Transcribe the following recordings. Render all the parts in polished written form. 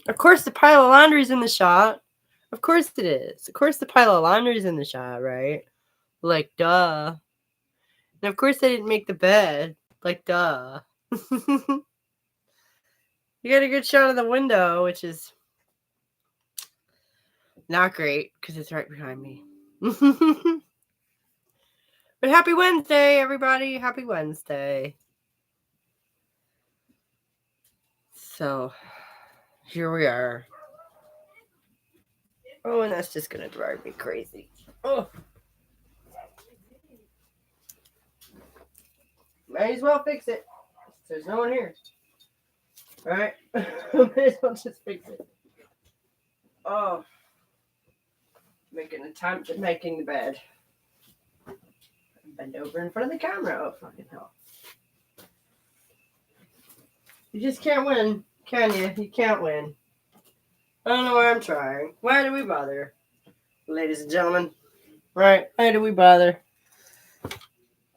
Of course, the pile of laundry's in the shot. Of course it is. Of course, the pile of laundry's in the shot, right? Like, duh. And of course, I didn't make the bed. Like, duh. You got a good shot of the window, which is not great because it's right behind me. But happy Wednesday, everybody. Happy Wednesday. So, here we are. Oh, and that's just going to drive me crazy. Oh. Might as well fix it. There's no one here. All right. Might as well just fix it. Oh. Making a time to making the bed. Bend over in front of the camera. Oh, fucking hell. You just can't win, can you? You can't win. I don't know why I'm trying. Why do we bother? Ladies and gentlemen. Right. Why do we bother?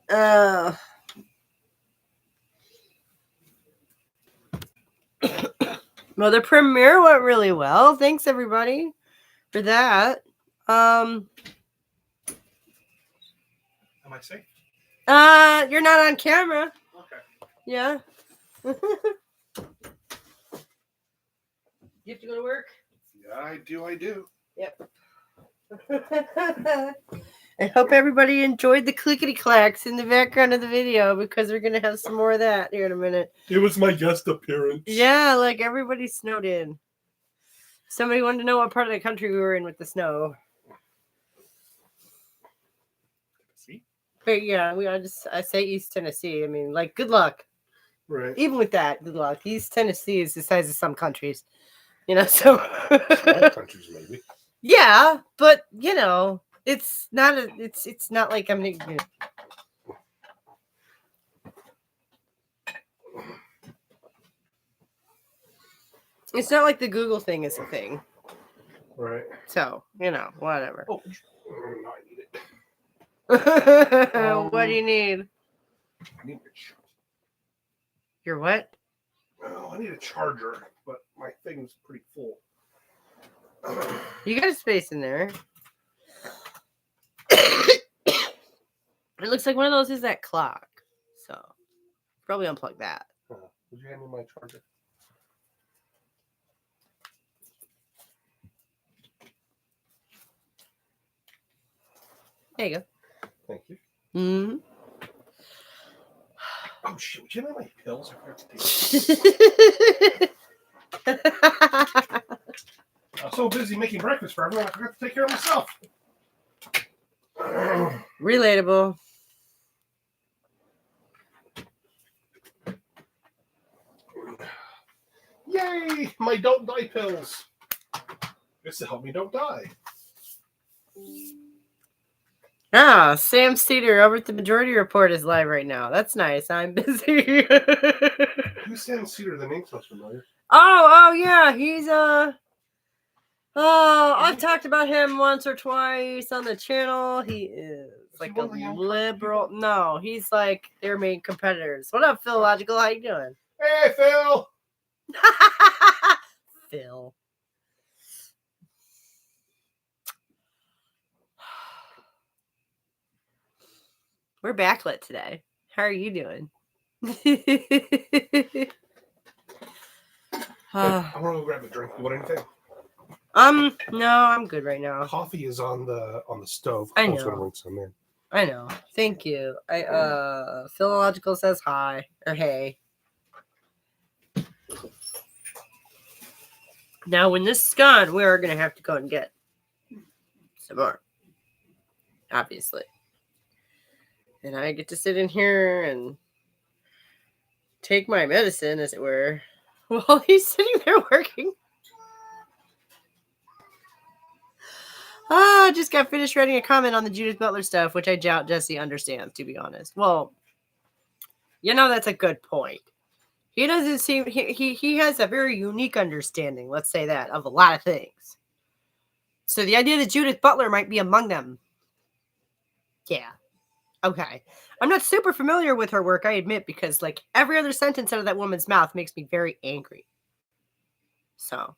Well, the premiere went really well. Thanks, everybody, for that. Am I safe? You're not on camera. Okay. Yeah. You have to go to work? Yeah, I do. Yep. I hope everybody enjoyed the clickety clacks in the background of the video because we're gonna have some more of that here in a minute. It was my guest appearance. Yeah, like everybody snowed in. Somebody wanted to know what part of the country we were in with the snow. See? But yeah, I say East Tennessee. I mean, like, good luck. Right. Even with that, good luck. East Tennessee is the size of some countries. You know, so Small countries maybe. Yeah, but you know, it's not like I'm It's not like the Google thing is a thing. Right. So, you know, whatever. Oh, no, I need it. What do you need? I need a charger. Your what? Oh, I need a charger, but my thing's pretty full. You got a space in there. It looks like one of those is that clock. So, probably unplug that. Would you hand me my charger? There you go. Thank you. Mm-hmm. Oh, shit. Would you hand me my pills? I forgot to take I was so busy making breakfast for everyone, I forgot to take care of myself. Relatable. Yay! My don't die pills. This to help me don't die. Sam Cedar over at the Majority Report is live right now. That's nice. I'm busy. Who's Sam Cedar? The name sounds familiar. Oh, yeah. He's I've talked about him once or twice on the channel. He is like a liberal. No, he's like their main competitors. What up, Phil Logical? How you doing? Hey, Phil. Phil. We're backlit today. How are you doing? I want to go grab a drink. You want anything? No, I'm good right now. Coffee is on the stove. I know. was gonna bring some in. I know. Thank you. Philological says hi or hey. Now, when this is gone, we are gonna have to go and get some more. Obviously. And I get to sit in here and take my medicine, as it were, while he's sitting there working. I just got finished writing a comment on the Judith Butler stuff, which I doubt Jesse understands, to be honest. Well, you know, that's a good point. He doesn't seem, he has a very unique understanding, let's say that, of a lot of things. So the idea that Judith Butler might be among them. Yeah. Okay. I'm not super familiar with her work, I admit, because like every other sentence out of that woman's mouth makes me very angry. So,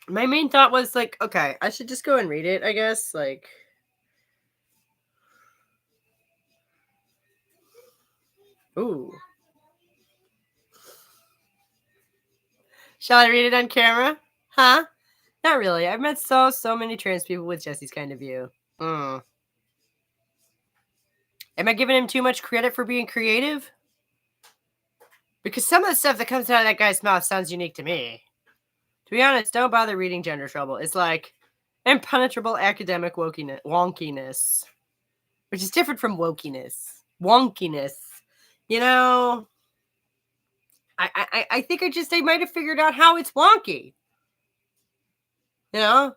My main thought was like, okay, I should just go and read it, I guess. Like, ooh. Shall I read it on camera? Huh? Not really. I've met so many trans people with Jesse's kind of view. Am I giving him too much credit for being creative? Because some of the stuff that comes out of that guy's mouth sounds unique to me. To be honest, don't bother reading Gender Trouble. It's like impenetrable academic wonkiness, which is different from wokiness. Wonkiness. You know, I think I might have figured out how it's wonky. You know?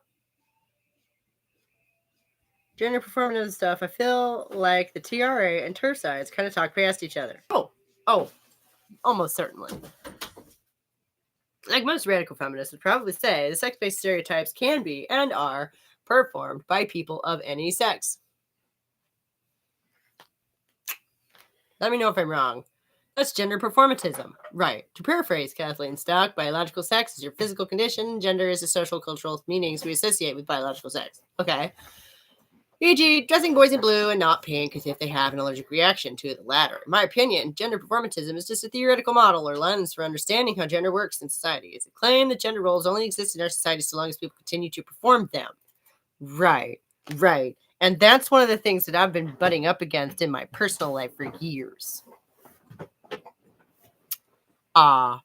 Gender performative stuff, I feel like the TRA and TER sides kind of talk past each other. Oh, almost certainly. Like most radical feminists would probably say, the sex-based stereotypes can be and are performed by people of any sex. Let me know if I'm wrong. That's gender performatism. Right. To paraphrase Kathleen Stock, biological sex is your physical condition. Gender is the social cultural meanings we associate with biological sex. Okay. E.g., dressing boys in blue and not pink as if they have an allergic reaction to the latter. In my opinion, gender performatism is just a theoretical model or lens for understanding how gender works in society. It's a claim that gender roles only exist in our society so long as people continue to perform them. Right. And that's one of the things that I've been butting up against in my personal life for years.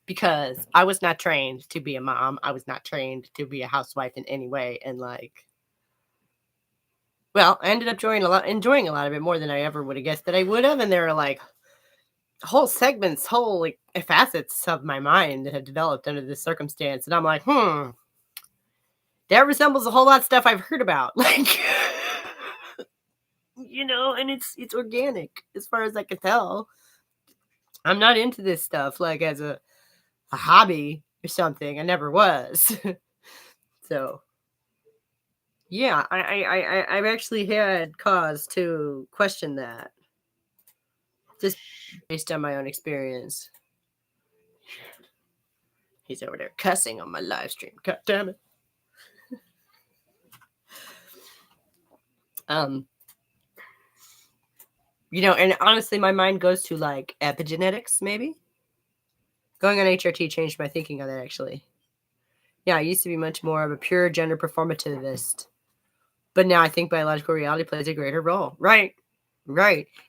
Because I was not trained to be a mom. I was not trained to be a housewife in any way. And like, well, I ended up enjoying a lot of it more than I ever would have guessed that I would have. And there are like whole segments, whole like facets of my mind that have developed under this circumstance. And I'm like, that resembles a whole lot of stuff I've heard about. Like, you know, and it's organic as far as I can tell. I'm not into this stuff like as a hobby or something. I never was. So yeah, I've actually had cause to question that. Just based on my own experience. He's over there cussing on my live stream. God damn it. You know, and honestly, my mind goes to like epigenetics, maybe. Going on HRT changed my thinking on that, actually. Yeah, I used to be much more of a pure gender performativist. But now I think biological reality plays a greater role. Right.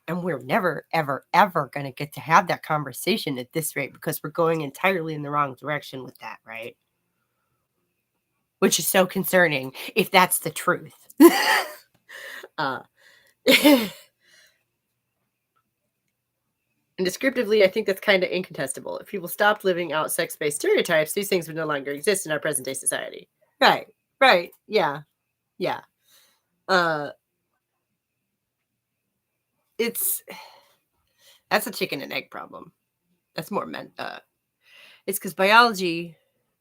And we're never, ever, ever going to get to have that conversation at this rate because we're going entirely in the wrong direction with that, right? Which is so concerning if that's the truth. And descriptively, I think that's kind of incontestable. If people stopped living out sex-based stereotypes, these things would no longer exist in our present-day society. Right. Yeah. That's a chicken and egg problem. That's more meant. It's because biology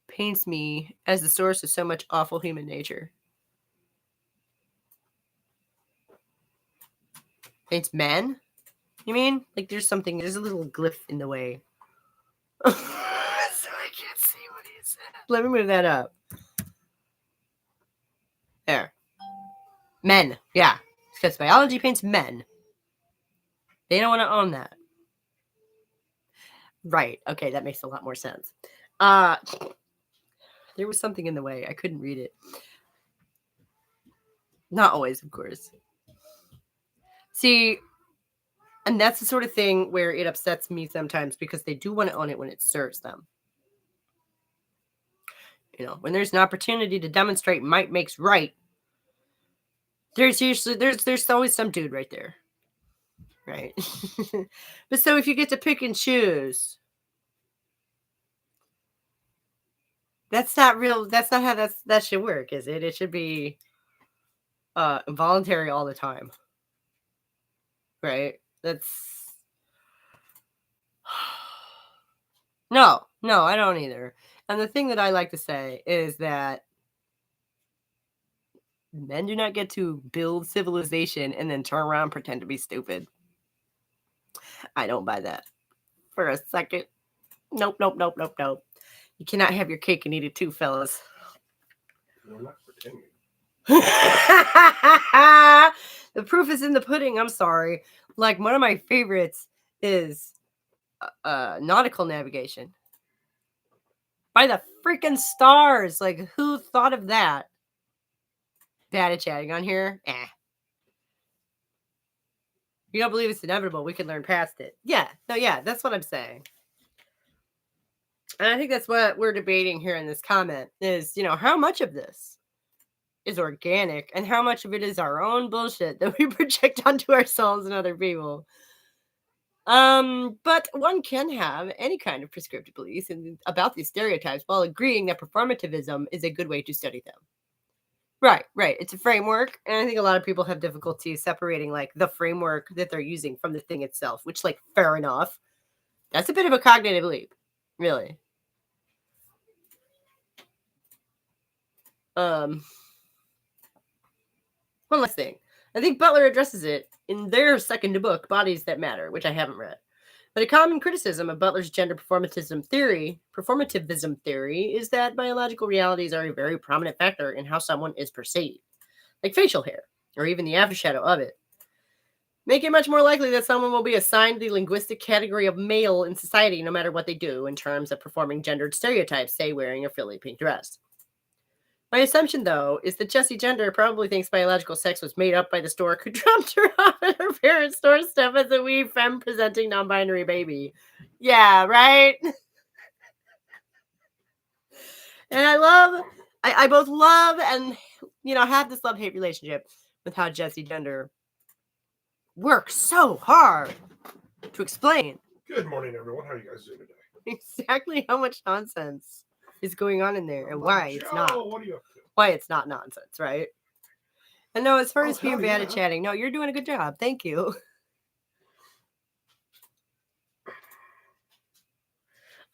paints me as the source of so much awful human nature. Paints men? You mean? Like there's a little glyph in the way. So I can't see what he said. Let me move that up. There. Men. Yeah. It's because biology paints men. They don't want to own that. Right. Okay, that makes a lot more sense. There was something in the way. I couldn't read it. Not always, of course. See, and that's the sort of thing where it upsets me sometimes because they do want to own it when it serves them. You know, when there's an opportunity to demonstrate might makes right, there's always some dude right there. Right. But so if you get to pick and choose, that's not how that should work, is it? It should be voluntary all the time. Right? That's No, I don't either. And the thing that I like to say is that men do not get to build civilization and then turn around and pretend to be stupid. I don't buy that for a second. Nope. You cannot have your cake and eat it too, fellas. No, I'm not pretending. The proof is in the pudding. I'm sorry. Like, one of my favorites is nautical navigation. By the freaking stars. Like, who thought of that? Bad at chatting on here? You don't believe it's inevitable. We can learn past it. Yeah. No, yeah. That's what I'm saying. And I think that's what we're debating here in this comment is, how much of this is organic and how much of it is our own bullshit that we project onto ourselves and other people. But one can have any kind of prescriptive beliefs about these stereotypes while agreeing that performativism is a good way to study them. Right. It's a framework, and I think a lot of people have difficulty separating like the framework that they're using from the thing itself, which, like, fair enough. That's a bit of a cognitive leap, really. One last thing. I think Butler addresses it in their second book, Bodies That Matter, which I haven't read. But a common criticism of Butler's gender performativism theory is that biological realities are a very prominent factor in how someone is perceived, like facial hair, or even the aftershadow of it. Make it much more likely that someone will be assigned the linguistic category of male in society no matter what they do in terms of performing gendered stereotypes, say wearing a frilly pink dress. My assumption, though, is that Jessie Gender probably thinks biological sex was made up by the stork who dropped her off at her parents' doorstep as a wee femme-presenting non-binary baby. Yeah, right? And I both love and, have this love-hate relationship with how Jessie Gender works so hard to explain. Good morning, everyone. How are you guys doing today? Exactly how much nonsense is going on in there and why it's not. What are you up to? Why it's not nonsense, right? And no, as far as being bad at chatting, no, you're doing a good job. Thank you.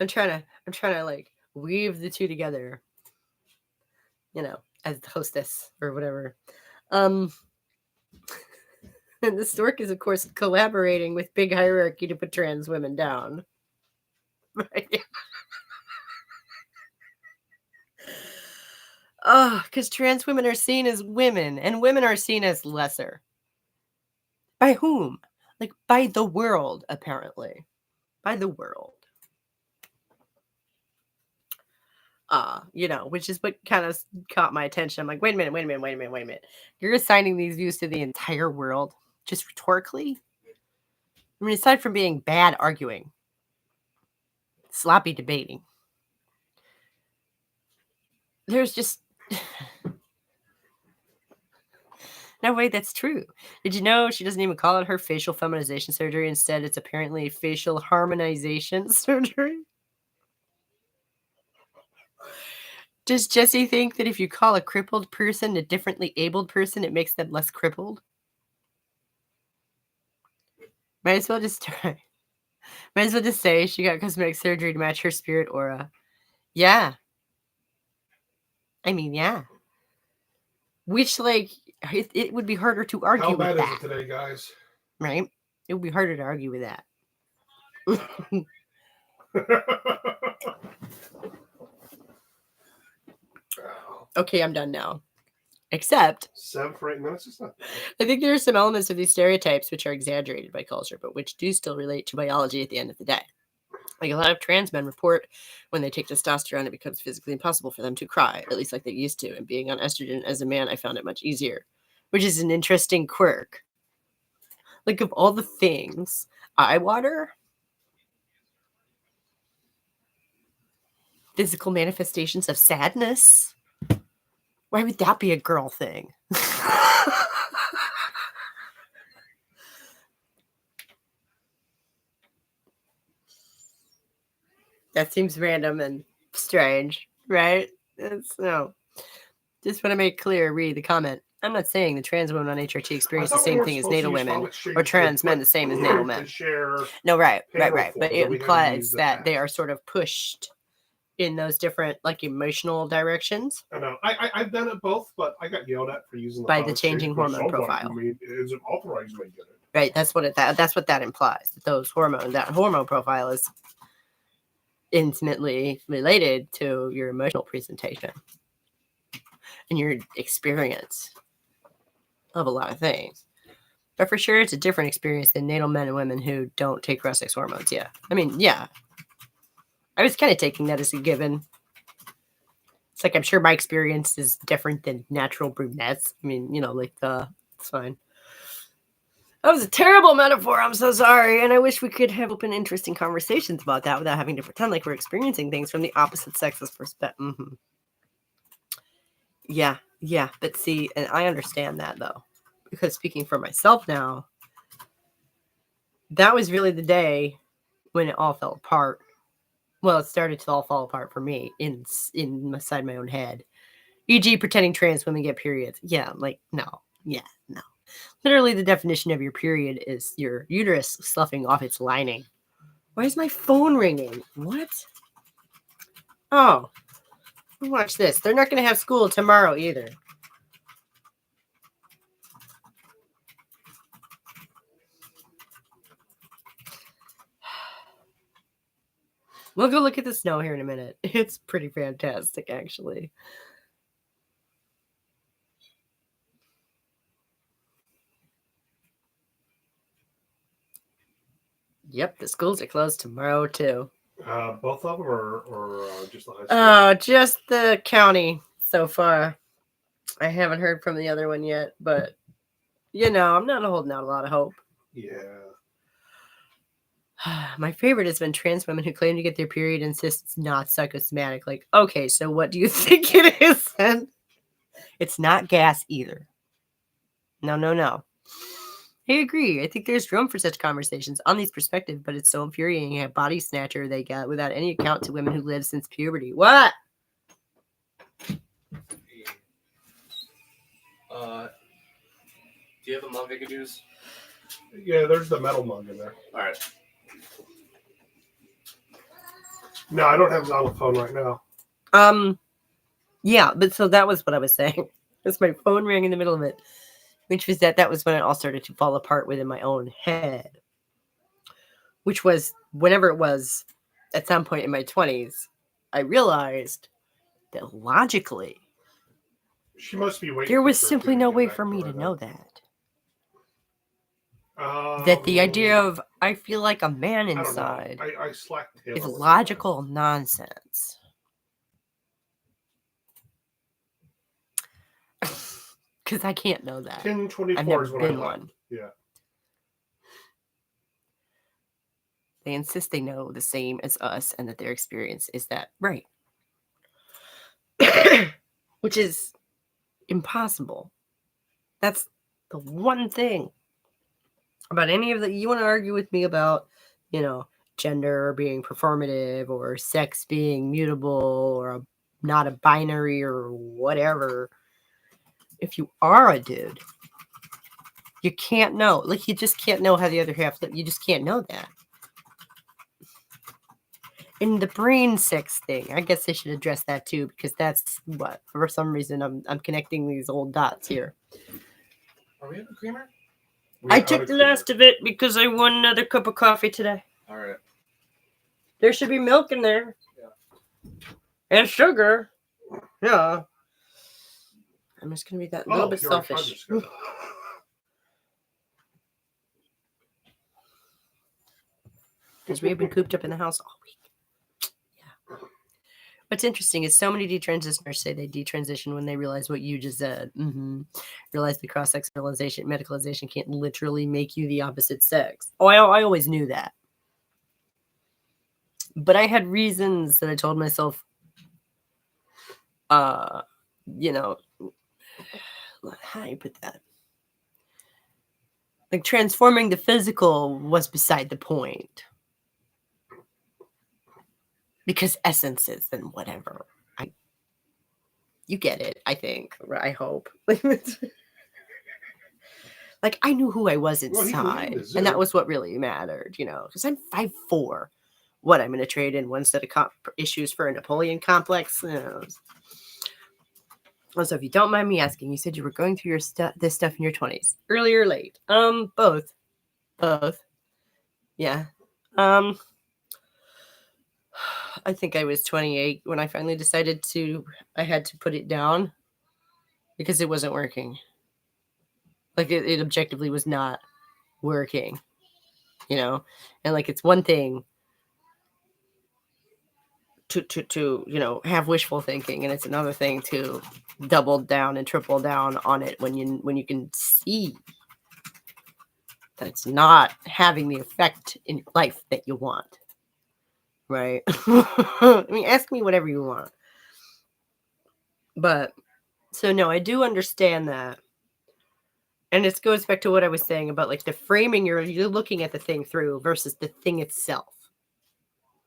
I'm trying to like weave the two together, as the hostess or whatever. And the stork is, of course, collaborating with Big Hierarchy to put trans women down. Right? Oh, because trans women are seen as women, and women are seen as lesser. By whom? Like, by the world, apparently. By the world. Which is what kind of caught my attention. I'm like, wait a minute. You're assigning these views to the entire world, just rhetorically? I mean, aside from being bad arguing, sloppy debating, there's just no way that's true. Did you know she doesn't even call it her facial feminization surgery? Instead, it's apparently facial harmonization surgery. Does Jessie think that if you call a crippled person a differently abled person, it makes them less crippled? Might as well just say she got cosmetic surgery to match her spirit aura. Yeah. I mean, yeah. Which, like, it would be harder to argue with that. How bad is it today, guys? Right? It would be harder to argue with that. Okay, I'm done now. Except 7 for 8 minutes is not bad. I think there are some elements of these stereotypes which are exaggerated by culture, but which do still relate to biology at the end of the day. Like, a lot of trans men report when they take testosterone, it becomes physically impossible for them to cry, at least like they used to. And being on estrogen as a man, I found it much easier, which is an interesting quirk. Like, of all the things, eye water, physical manifestations of sadness. Why would that be a girl thing? That seems random and strange, right? Just want to make clear, read the comment. I'm not saying the trans women on HRT experience the same thing as natal women or trans men the same as natal men. No, right. But it implies that they are sort of pushed in those different, like, emotional directions. I know. I've done it both, but I got yelled at for using by the changing hormone profile. Is it authorized to get it? Right. That's what that implies. That hormone profile is intimately related to your emotional presentation and your experience of a lot of things. But for sure, it's a different experience than natal men and women who don't take cross-sex hormones. Yeah. I mean, yeah. I was kind of taking that as a given. It's like, I'm sure my experience is different than natural brunettes. I mean, it's fine. That was a terrible metaphor. I'm so sorry. And I wish we could have open, interesting conversations about that without having to pretend like we're experiencing things from the opposite sex's perspective. Mm-hmm. Yeah. But see, and I understand that, though. Because speaking for myself now, that was really the day when it all fell apart. Well, it started to all fall apart for me inside my own head. E.g., pretending trans women get periods. Yeah, no. Yeah, no. Literally, the definition of your period is your uterus sloughing off its lining. Why is my phone ringing? What? Oh, watch this. They're not going to have school tomorrow either. We'll go look at the snow here in a minute. It's pretty fantastic, actually. Yep, the schools are closed tomorrow, too. Both of them or just the high school? Just the county so far. I haven't heard from the other one yet, but, I'm not holding out a lot of hope. Yeah. My favorite has been trans women who claim to get their period and insist it's not psychosomatic. Like, okay, so what do you think it is then? It's not gas either. No. I agree. I think there's room for such conversations on these perspectives, but it's so infuriating a body snatcher they get without any account to women who live since puberty. What? Do you have a mug I could use? Yeah, there's the metal mug in there. All right. No, I don't have it on the phone right now. Yeah, but so that was what I was saying. Because my phone rang in the middle of it, which was that was when it all started to fall apart within my own head. Which was whenever it was at some point in my 20s, I realized that logically, she must be waiting. There was simply no way for me to know that. That the idea of I feel like a man inside I slacked is logical nonsense. Because I can't know that. 10/24 I've never is when been I left. one. Yeah. They insist they know the same as us and that their experience is that right. Which is impossible. That's the one thing about any of the you want to argue with me about, gender being performative or sex being mutable or not a binary or whatever. If you are a dude, you can't know. Like, you just can't know how the other half lives. You just can't know that. And the brain sex thing, I guess they should address that too, because that's what, for some reason, I'm connecting these old dots here. Are we having creamer? I took the last of it because I won another cup of coffee today. All right. There should be milk in there. Yeah. And sugar. Yeah. I'm just going to be that little bit selfish. Because we have been cooped up in the house all week. Yeah. What's interesting is so many detransitioners say they detransition when they realize what you just said. Realize the cross-sex medicalization can't literally make you the opposite sex. Oh, I always knew that. But I had reasons that I told myself, how do you put that? Like, transforming the physical was beside the point. Because essences and whatever. You get it, I think. I hope. Like, I knew who I was inside. And that was what really mattered, Because I'm 5'4". What, I'm going to trade in one set of issues for a Napoleon complex? Also, if you don't mind me asking, you said you were going through this stuff in your 20s. Early or late? Both. Yeah. I think I was 28 when I finally decided I had to put it down because it wasn't working. Like it objectively was not working, and like it's one thing to have wishful thinking, and it's another thing to double down and triple down on it when you can see that it's not having the effect in your life that you want, right? I mean, ask me whatever you want, but so no, I do understand that. And it goes back to what I was saying about like the framing you're looking at the thing through versus the thing itself,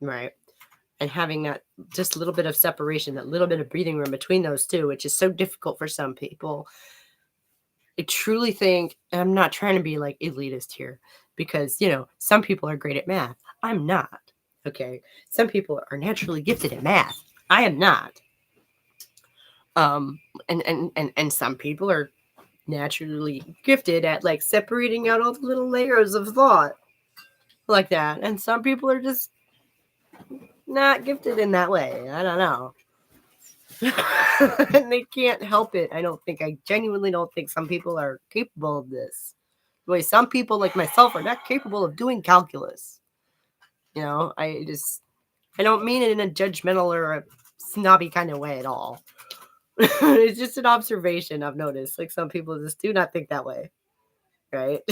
right? And having that just a little bit of separation, that little bit of breathing room between those two, which is so difficult for some people. I truly think, and I'm not trying to be like elitist here, because, some people are great at math. I'm not. Okay. Some people are naturally gifted at math. I am not. And some people are naturally gifted at like separating out all the little layers of thought like that. And some people are just not gifted in that way. I don't know. And they can't help it. I genuinely don't think some people are capable of this. The way some people like myself are not capable of doing calculus. I don't mean it in a judgmental or a snobby kind of way at all. It's just an observation I've noticed. Like some people just do not think that way. Right?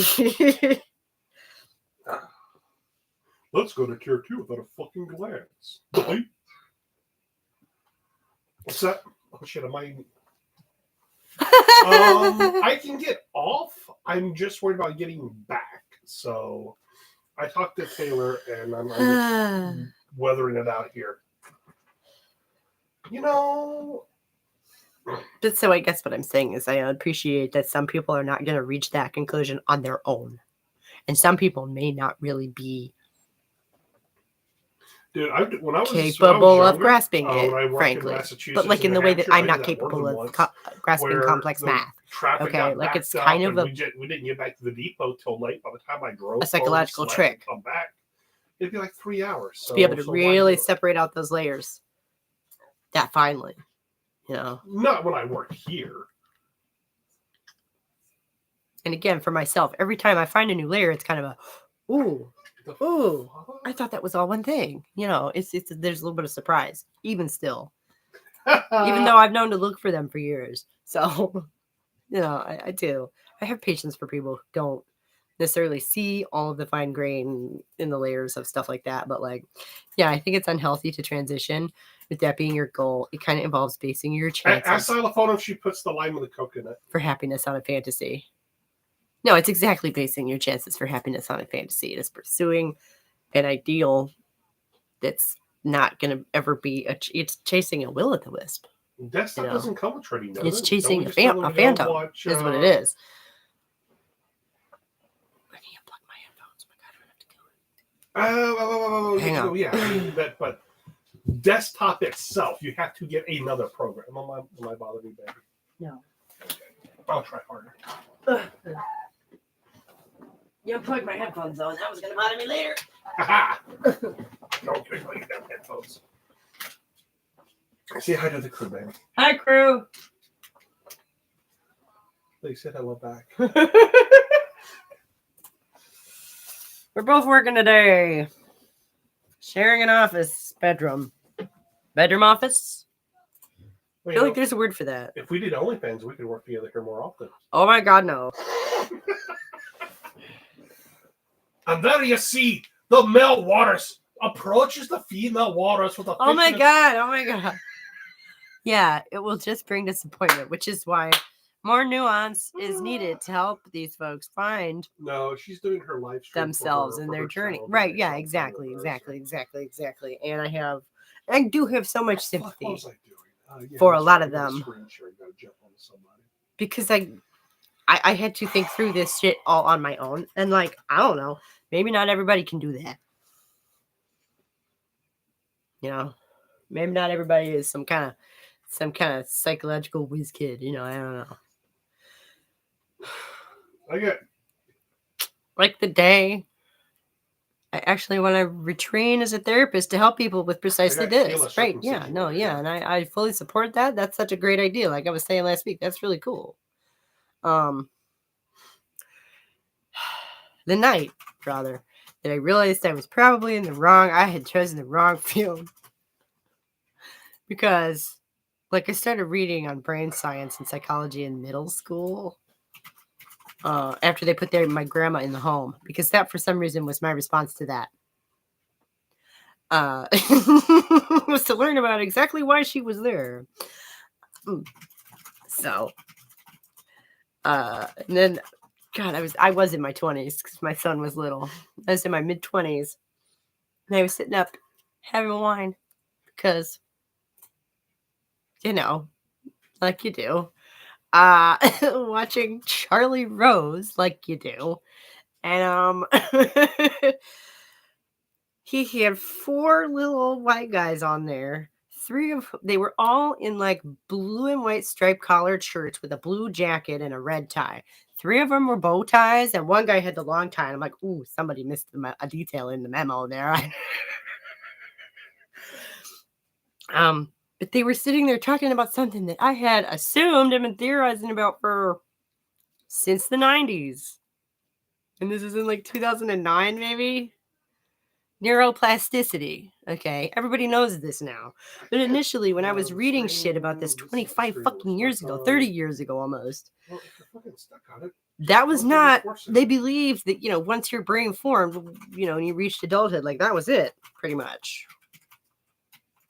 Let's go to tier 2 without a fucking glance. What's that? Oh shit, am I... I can get off. I'm just worried about getting back. So I talked to Taylor and I'm just weathering it out here. But so I guess what I'm saying is I appreciate that some people are not going to reach that conclusion on their own. And some people may not really be when I was capable younger, of grasping it, when I worked frankly. in Massachusetts But like in the way that I'm not I did that capable more than of once, grasping complex math. Traffic Okay, got like it's backed kind up of and we didn't get back to the depot till late. By the time I drove a psychological home, trick. Come back, it'd be like 3 hours. To be able to really separate out those layers that finely, Not when I work here. And again, for myself, every time I find a new layer, it's kind of a, ooh, I thought that was all one thing. It's there's a little bit of surprise, even still, even though I've known to look for them for years. So, I do. I have patience for people who don't necessarily see all of the fine grain in the layers of stuff like that. But I think it's unhealthy to transition with that being your goal. It kind of involves basing your chances. Ask Xylophone if she puts the lime with the coconut for happiness on a fantasy. No, it's exactly basing your chances for happiness on a fantasy. It is pursuing an ideal that's not going to ever be it's chasing a will-o'-the-wisp. That stuff doesn't come with trading. It's chasing a phantom is what it is. I can't plug my headphones. Oh my God, I have to do it. Hang on. Yeah, but desktop itself, you have to get another program. Am I bothering you, baby? No. Okay. I'll try harder. You unplugged my headphones though, and that was going to bother me later. Haha! Don't give me them headphones. Say hi to the crew, baby. Hi, crew. They said hello back. We're both working today. Sharing an office. Bedroom office? I feel like there's a word for that. If we did OnlyFans, we could work together here more often. Oh my God, no. And there you see the male walrus approaches the female walrus with a Oh my God. Yeah, it will just bring disappointment, which is why more nuance is needed to help these folks find she's doing her life stream themselves in their journey. Right, yeah, exactly. And I do have so much sympathy for a lot of them. Because I had to think through this shit all on my own. And I don't know, maybe not everybody can do that. Maybe not everybody is some kind of psychological whiz kid. I don't know. Okay. Like the day I actually want to retrain as a therapist to help people with precisely got Kayla this. Right. Yeah. circumcision No, right yeah. here. And I fully support that. That's such a great idea. Like I was saying last week, that's really cool. The night, rather, that I realized I was probably I had chosen the wrong field. Because, like, I started reading on brain science and psychology in middle school. After they put my grandma in the home, because that for some reason was my response to that. Was to learn about exactly why she was there. So, and then, God, I was in my 20s because my son was little. I was in my mid 20s, and I was sitting up having wine because, you know, like you do, watching Charlie Rose, like you do. And he had 4 little white guys on there. They were all in like blue and white striped collared shirts with a blue jacket and a red tie. 3 of them were bow ties, and one guy had the long tie. And I'm like, ooh, somebody missed a detail in the memo there. But they were sitting there talking about something that I had assumed and been theorizing about since the 90s. And this is in like 2009, maybe? Neuroplasticity. Okay. Everybody knows this now. But initially, when I was reading shit about this 25 fucking years ago, 30 years ago almost, Well, if you're fucking stuck on it, that was don't not, reinforce it. they believed that, once your brain formed, and you reached adulthood, like that was it, pretty much.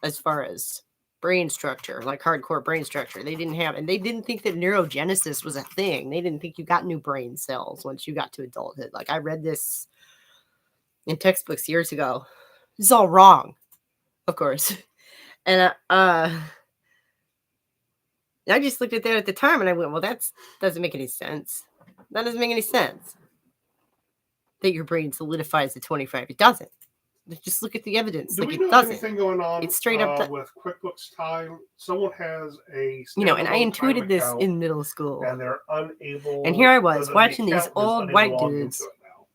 As far as brain structure, like hardcore brain structure. They didn't think that neurogenesis was a thing. They didn't think you got new brain cells once you got to adulthood. Like I read this in textbooks years ago. It's all wrong, of course. And I just looked at that at the time and I went, well, that doesn't make any sense. That doesn't make any sense. That your brain solidifies at 25. It doesn't. Just look at the evidence. Do like we it know doesn't. anything going on It's straight up with QuickBooks Time? Someone has a and I standalone intuited Time this account, in middle school. and they're unable. And here I was the watching these account is old unable white to log dudes into it now.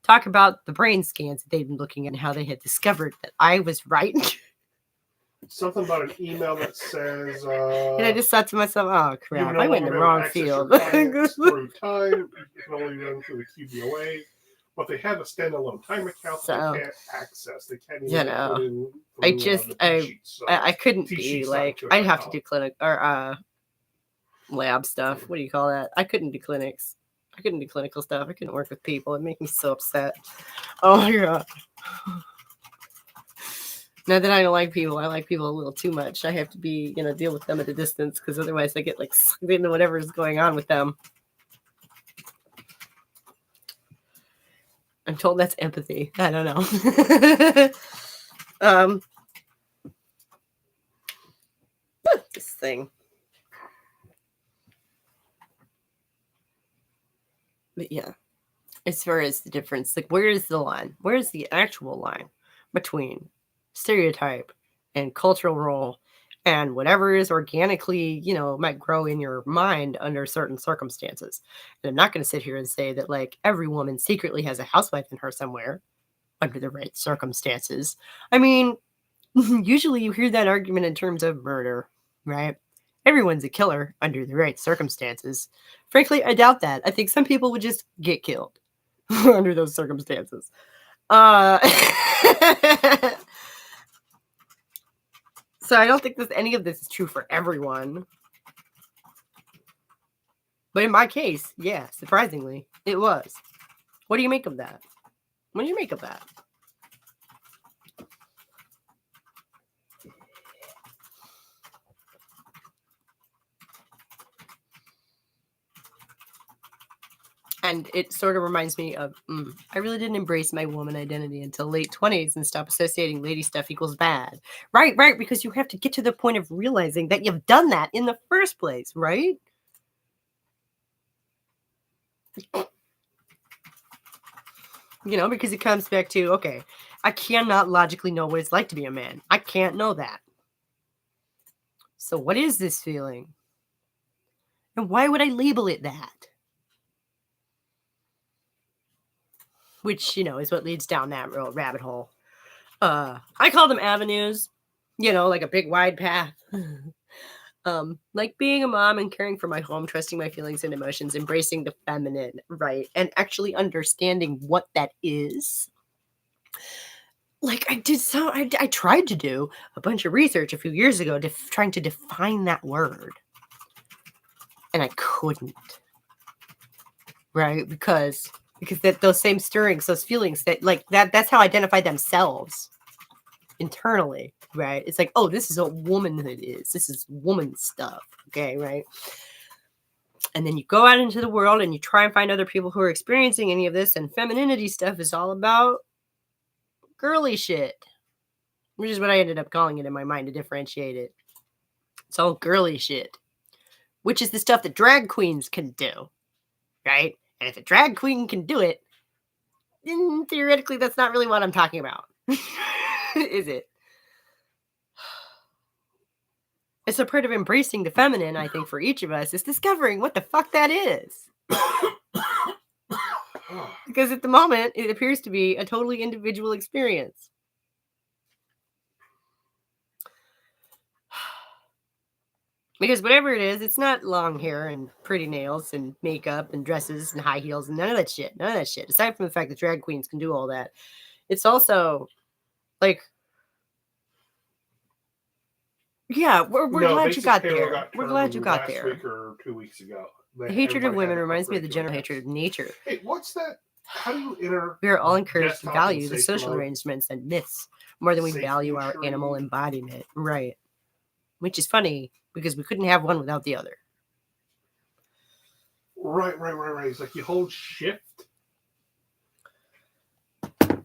talk about the brain scans that they'd been looking at and how they had discovered that I was right. Something about an email that says. And I just thought to myself, oh crap, no I went in the longer wrong access your field. clients through Time. You can only run through the QBOA. But they have a standalone Time account that they can't access. They can't even put in through, I couldn't be T-sheets like, to I'd have to do clinic or lab stuff. What do you call that? I couldn't do clinics. I couldn't do clinical stuff. I couldn't work with people. It made me so upset. Oh my god. Not that I don't like people. I like people a little too much. I have to be, deal with them at a distance because otherwise I get like sucked into whatever is going on with them. I'm told that's empathy. I don't know. This thing. But yeah, as far as the difference, like where is the line? Where is the actual line between stereotype and cultural role and whatever is organically, might grow in your mind under certain circumstances? And I'm not going to sit here and say that like every woman secretly has a housewife in her somewhere under the right circumstances. I mean, usually you hear that argument in terms of murder, right? Everyone's a killer under the right circumstances. Frankly, I doubt that. I think some people would just get killed under those circumstances. So I don't think any of this is true for everyone. But in my case, yeah, surprisingly, it was. What do you make of that? What do you make of that? And it sort of reminds me of, I really didn't embrace my woman identity until late 20s and stop associating lady stuff equals bad. Right, because you have to get to the point of realizing that you've done that in the first place, right? Because it comes back to, okay, I cannot logically know what it's like to be a man. I can't know that. So what is this feeling? And why would I label it that? which, is what leads down that rabbit hole. I call them avenues, like a big wide path. Like being a mom and caring for my home, trusting my feelings and emotions, embracing the feminine, right? And actually understanding what that is. Like I tried to do a bunch of research a few years ago trying to define that word. And I couldn't. Right? Because those same stirrings, those feelings that's how I identify themselves internally, right? It's like, oh, this is what womanhood is. This is woman stuff. Okay, right? And then you go out into the world and you try and find other people who are experiencing any of this, and femininity stuff is all about girly shit. Which is what I ended up calling it in my mind to differentiate it. It's all girly shit. Which is the stuff that drag queens can do. Right? And if a drag queen can do it, then theoretically that's not really what I'm talking about. Is it? It's a part of embracing the feminine, I think, for each of us, is discovering what the fuck that is. Because at the moment, it appears to be a totally individual experience. Because whatever it is, it's not long hair and pretty nails and makeup and dresses and high heels and none of that shit. None of that shit. Aside from the fact that drag queens can do all that, it's also like, yeah, we're glad you got there. We're glad you got there. Last week or 2 weeks ago. The hatred of women reminds me of the general hatred of nature. Hey, what's that? How do you enter? We are all encouraged to value the social arrangements and myths more than we value our animal embodiment. Right. Which is funny because we couldn't have one without the other. Right. It's like you hold shift. Fuck,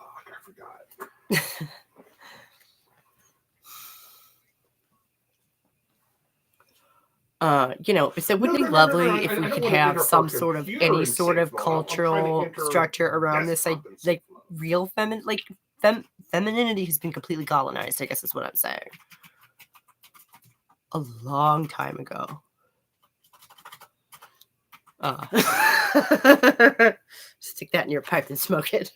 I forgot. It would be lovely if we could have some sort of any sort of cultural structure around this, like real femininity has been completely colonized, I guess is what I'm saying. A long time ago. Stick that in your pipe and smoke it.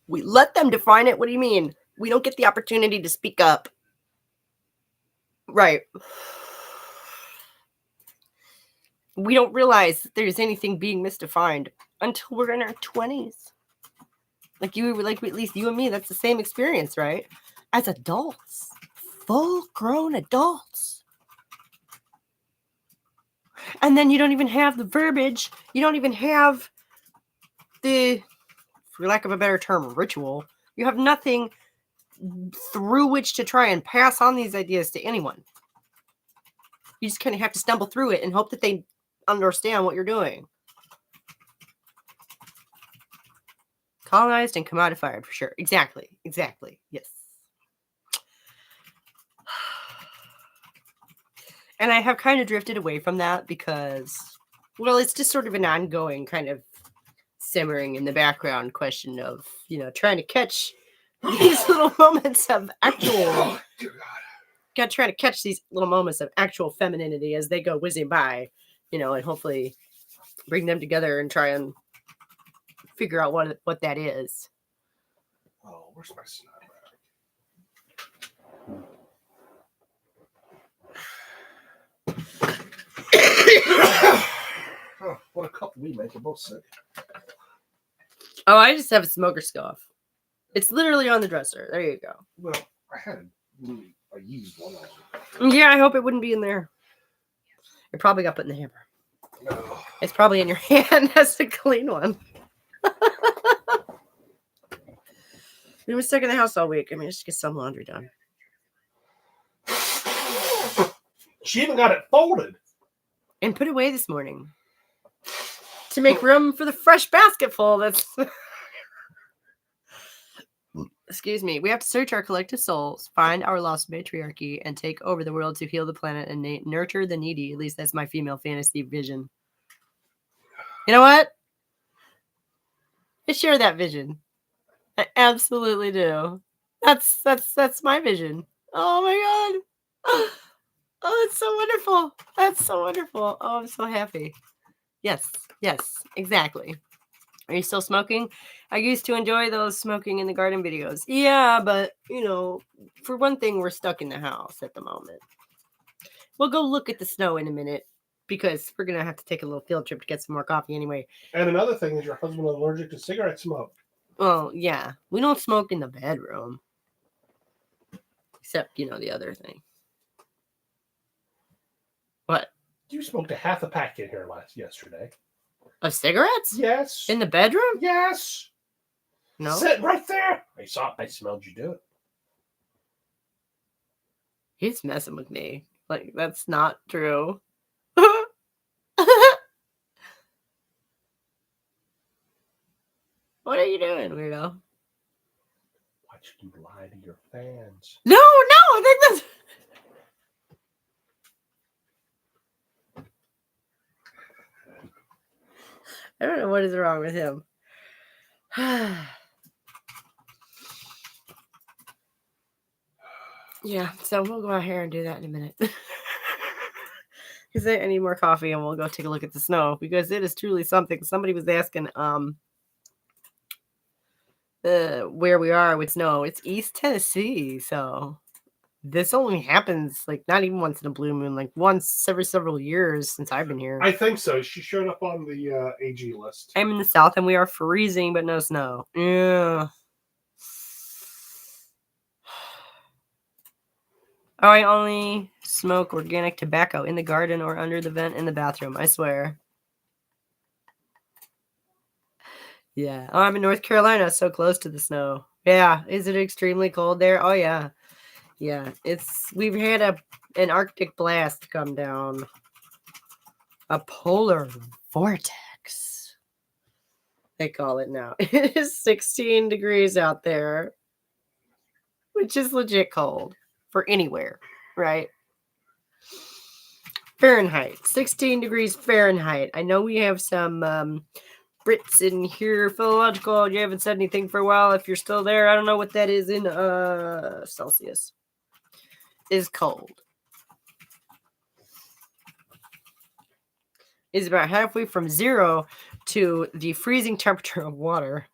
We let them define it. What do you mean? We don't get the opportunity to speak up. Right. We don't realize that there's anything being misdefined until we're in our 20s. At least you and me, that's the same experience, right? As adults, full-grown adults. And then you don't even have the verbiage. You don't even have the, for lack of a better term, ritual. You have nothing through which to try and pass on these ideas to anyone. You just kind of have to stumble through it and hope that they understand what you're doing. Colonized and commodified, for sure. Exactly. Yes. And I have kind of drifted away from that because, well, it's just sort of an ongoing kind of simmering in the background question of, trying to catch these little moments of actual, trying to catch these little moments of actual femininity as they go whizzing by, and hopefully bring them together and try and figure out what that is. Oh, where's my snap bag? Oh, what a couple we make. We're both sick. Oh, I just have a smoker scoff. It's literally on the dresser. There you go. Well, I had a used one. Yeah, I hope it wouldn't be in there. It probably got put in the hamper. No. It's probably in your hand as a clean one. We were stuck in the house all week. I mean, just get some laundry done. She even got it folded. And put away this morning. To make room for the fresh basketful that's... Excuse me. We have to search our collective souls, find our lost matriarchy, and take over the world to heal the planet and nurture the needy. At least that's my female fantasy vision. You know what? I share that vision. I absolutely do. That's my vision. Oh my god. Oh, it's so wonderful. That's so wonderful. Oh, I'm so happy. Yes, exactly. Are you still smoking? I used to enjoy those smoking in the garden videos. Yeah, but for one thing, we're stuck in the house at the moment. We'll go look at the snow in a minute because we're gonna have to take a little field trip to get some more coffee anyway. And another thing is your husband is allergic to cigarette smoke. Well, yeah, we don't smoke in the bedroom, except the other thing. What? You smoked a half a pack in here yesterday. Of cigarettes? Yes. In the bedroom? Yes. No. Sit right there. I smelled you do it. He's messing with me. Like, that's not true. What are you doing, weirdo? Watch you lie to your fans. No, I think that's... I don't know what is wrong with him. Yeah, so we'll go out here and do that in a minute. Because I need more coffee and we'll go take a look at the snow because it is truly something. Somebody was asking where we are with snow. It's East Tennessee, so this only happens like not even once in a blue moon, like once every several years since I've been here. I think so. She showed up on the AG list. I'm in the south and we are freezing but no snow. Yeah. I only smoke organic tobacco in the garden or under the vent in the bathroom, I swear. Yeah. Oh, I'm in North Carolina, so close to the snow. Yeah. Is it extremely cold there? Oh, yeah. Yeah. We've had an Arctic blast come down. A polar vortex, they call it now. It is 16 degrees out there, which is legit cold for anywhere, right? Fahrenheit, 16 degrees Fahrenheit. I know we have some Brits in here. Philological, you haven't said anything for a while. If you're still there, I don't know what that is in Celsius. Is cold. Is about halfway from 0 to the freezing temperature of water.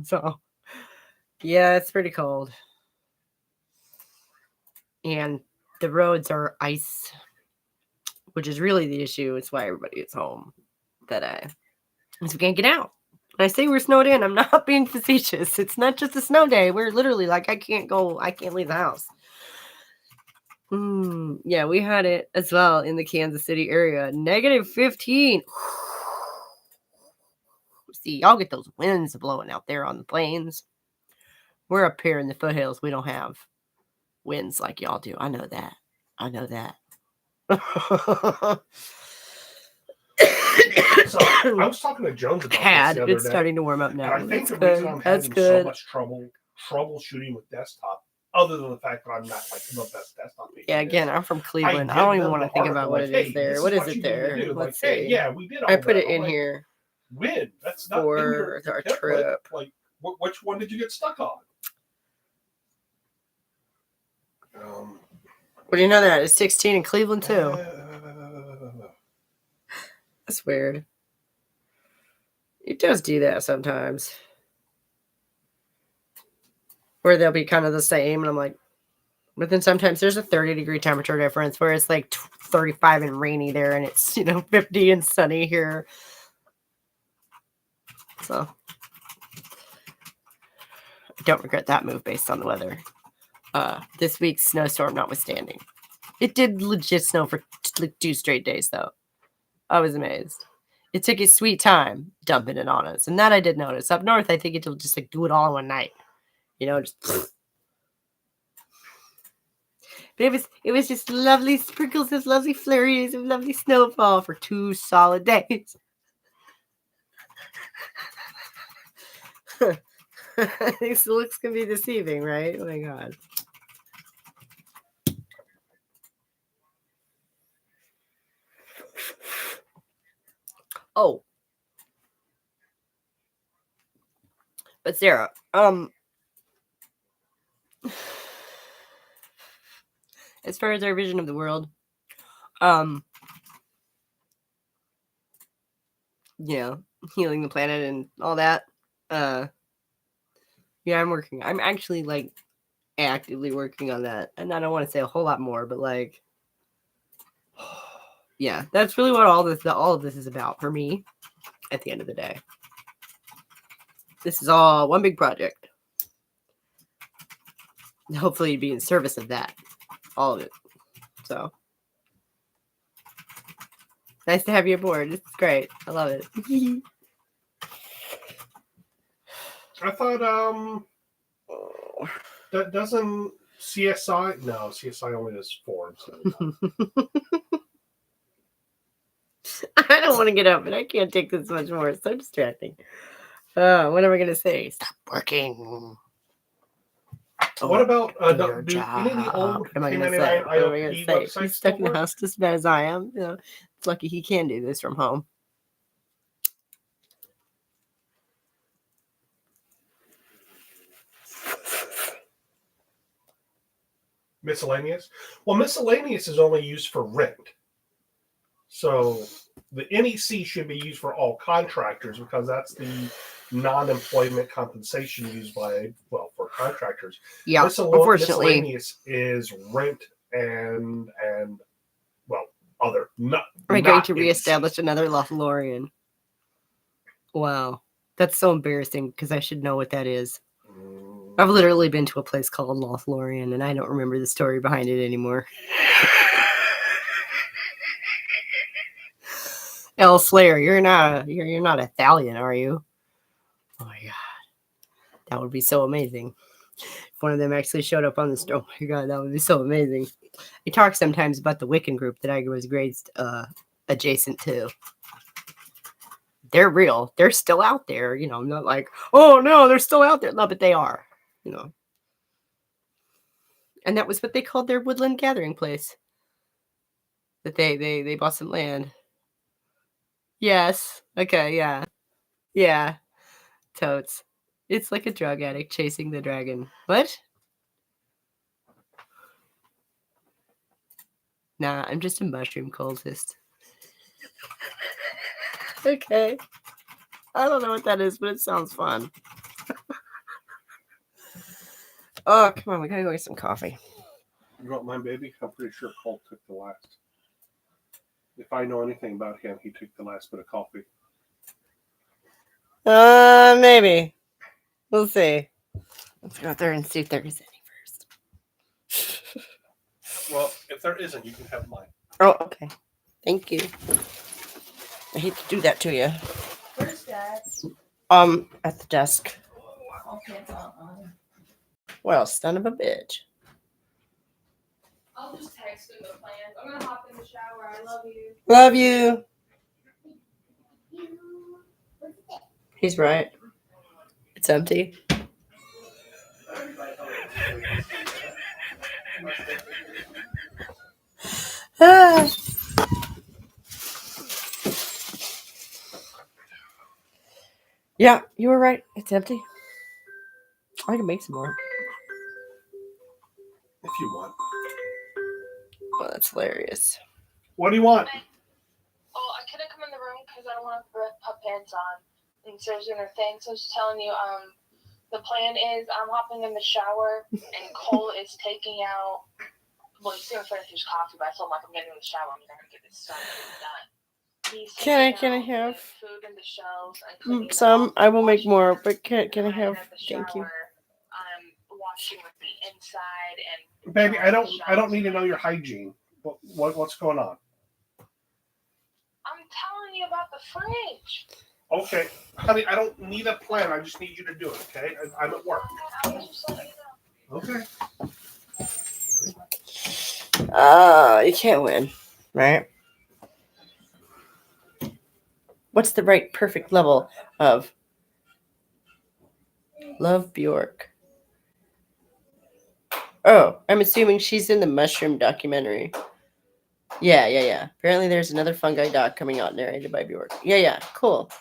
So, yeah, it's pretty cold. And the roads are ice, which is really the issue. It's why everybody is home today. Because we can't get out. When I say we're snowed in, I'm not being facetious. It's not just a snow day. We're literally like, I can't leave the house. Yeah, we had it as well in the Kansas City area. -15. See, y'all get those winds blowing out there on the plains. We're up here in the foothills. We don't have winds like y'all do. I know that. So I was talking to Jones about this the other It's day. starting to warm up now. And I think That's the reason good. I'm That's having so good. much troubleshooting with desktop, other than the fact that I'm not like the best desktop. Yeah, again, I'm from Cleveland. I give don't even them want to the think about article, what like, it is hey, there. this What is is what it you need to there? do. Let's Like, hey, see. yeah, we did all I put that. it I'm in like, here When? That's not in for your our template. trip. Like, which one did you get stuck on? What do you know that? It's 16 in Cleveland too. That's weird. It does do that sometimes. Where they'll be kind of the same, and I'm like, but then sometimes there's a 30-degree temperature difference where it's like 35 and rainy there, and it's 50 and sunny here. So I don't regret that move based on the weather. This week's snowstorm notwithstanding. It did legit snow for 2 straight days, though. I was amazed. It took its sweet time dumping it on us. And that I did notice. Up north, I think it'll just do it all in one night. Just... But it was just lovely sprinkles of lovely flurries of lovely snowfall for 2 solid days. These looks can be deceiving, right? Oh my god. Oh. But Sarah, as far as our vision of the world, healing the planet and all that. Yeah, I'm actually like actively working on that. And I don't want to say a whole lot more, but like yeah, that's really what all of this is about for me at the end of the day. This is all one big project. And hopefully be in service of that. All of it. So nice to have you aboard. This is great. I love it. I thought that doesn't CSI? No, CSI only does 4. So I don't want to get up, but I can't take this much more. It's so distracting. What am I going to say? Stop working. what about your do any of the job. old What am I going to say? K99 What am I going to IOP say? websites He's stuck in the still house just as bad as I am. You know, it's lucky he can do this from home. Miscellaneous? Well, miscellaneous is only used for rent. So the NEC should be used for all contractors because that's the non-employment compensation used by, well, for contractors. Yeah, unfortunately. Miscellaneous is rent and well, other. Not, We're not going to NEC. reestablish another Lothlorien. Wow. That's so embarrassing because I should know what that is. I've literally been to a place called Lothlorien and I don't remember the story behind it anymore. El Slayer, you're not a Thalian, are you? Oh my god. That would be so amazing. If one of them actually showed up on the store, oh my god, that would be so amazing. I talk sometimes about the Wiccan group that I was raised adjacent to. They're real. They're still out there, you know, not like, oh no, they're still out there. No, but they are, you know. And that was what they called their woodland gathering place. That they bought some land. Yes. Okay, yeah. Yeah. Totes. It's like a drug addict chasing the dragon. What? Nah, I'm just a mushroom cultist. Okay. I don't know what that is, but it sounds fun. Oh, come on. We gotta go get some coffee. You want mine, baby? I'm pretty sure Colt took the last. If I know anything about him, he took the last bit of coffee. Maybe. We'll see. Let's go out there and see if there is any first. Well, if there isn't, you can have mine. Oh, okay. Thank you. I hate to do that to you. Where's Dad? At the desk. Okay, Well, son of a bitch. I'll just text him the plans. I'm gonna hop in the shower. I love you. Love you. He's right. It's empty. Ah. Yeah, you were right. It's empty. I can make some more. If you want. Oh, that's hilarious. What do you want? Oh, I couldn't come in the room because I don't want to put pants on. And so there's inner thing. So I was just telling you, the plan is I'm hopping in the shower and Cole is taking out. Well, he's gonna finish his coffee, but I told him like I'm getting in the shower. I'm gonna get this stuff done. Can I have food in the shelves and cleaning some? the I will make washing more, machine. but can I And have? at the Thank you. shower, I'm washing with the inside and. Baby, I don't need to know your hygiene. What's going on? I'm telling you about the fridge. Okay, honey, I don't need a plan. I just need you to do it. Okay, I'm at work. I was just letting you know. Okay. You can't win, right? What's the right perfect level of Love Bjork? Oh, I'm assuming she's in the mushroom documentary. Yeah. Apparently there's another fungi doc coming out narrated by Bjork. Yeah. Cool.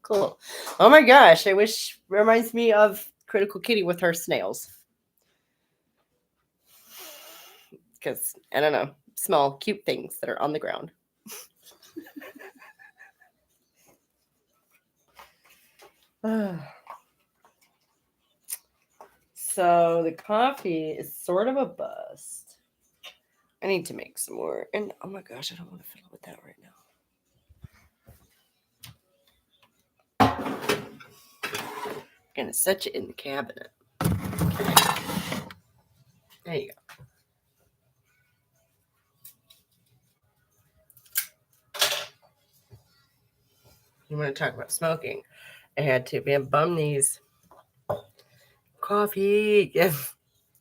Cool. Oh my gosh, I wish reminds me of Critical Kitty with her snails. Because I don't know, small, cute things that are on the ground. So the coffee is sort of a bust. I need to make some more. And oh my gosh, I don't want to fiddle with that right now. I'm gonna set you in the cabinet. There you go. You want to talk about smoking? I had to bum these coffee. Yes,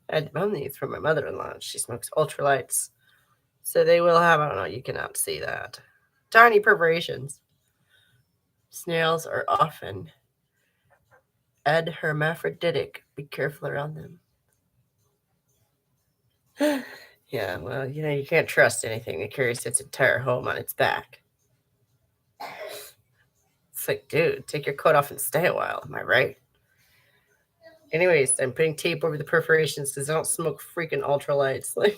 I had to bum these for my mother-in-law. She smokes ultralights, so they will have. I don't know. You cannot see that. Tiny perforations. Snails are often hermaphroditic. Be careful around them. Yeah, well, you can't trust anything that carries its entire home on its back. It's like, dude, take your coat off and stay a while. Am I right? Anyways, I'm putting tape over the perforations because I don't smoke freaking ultralights. Like,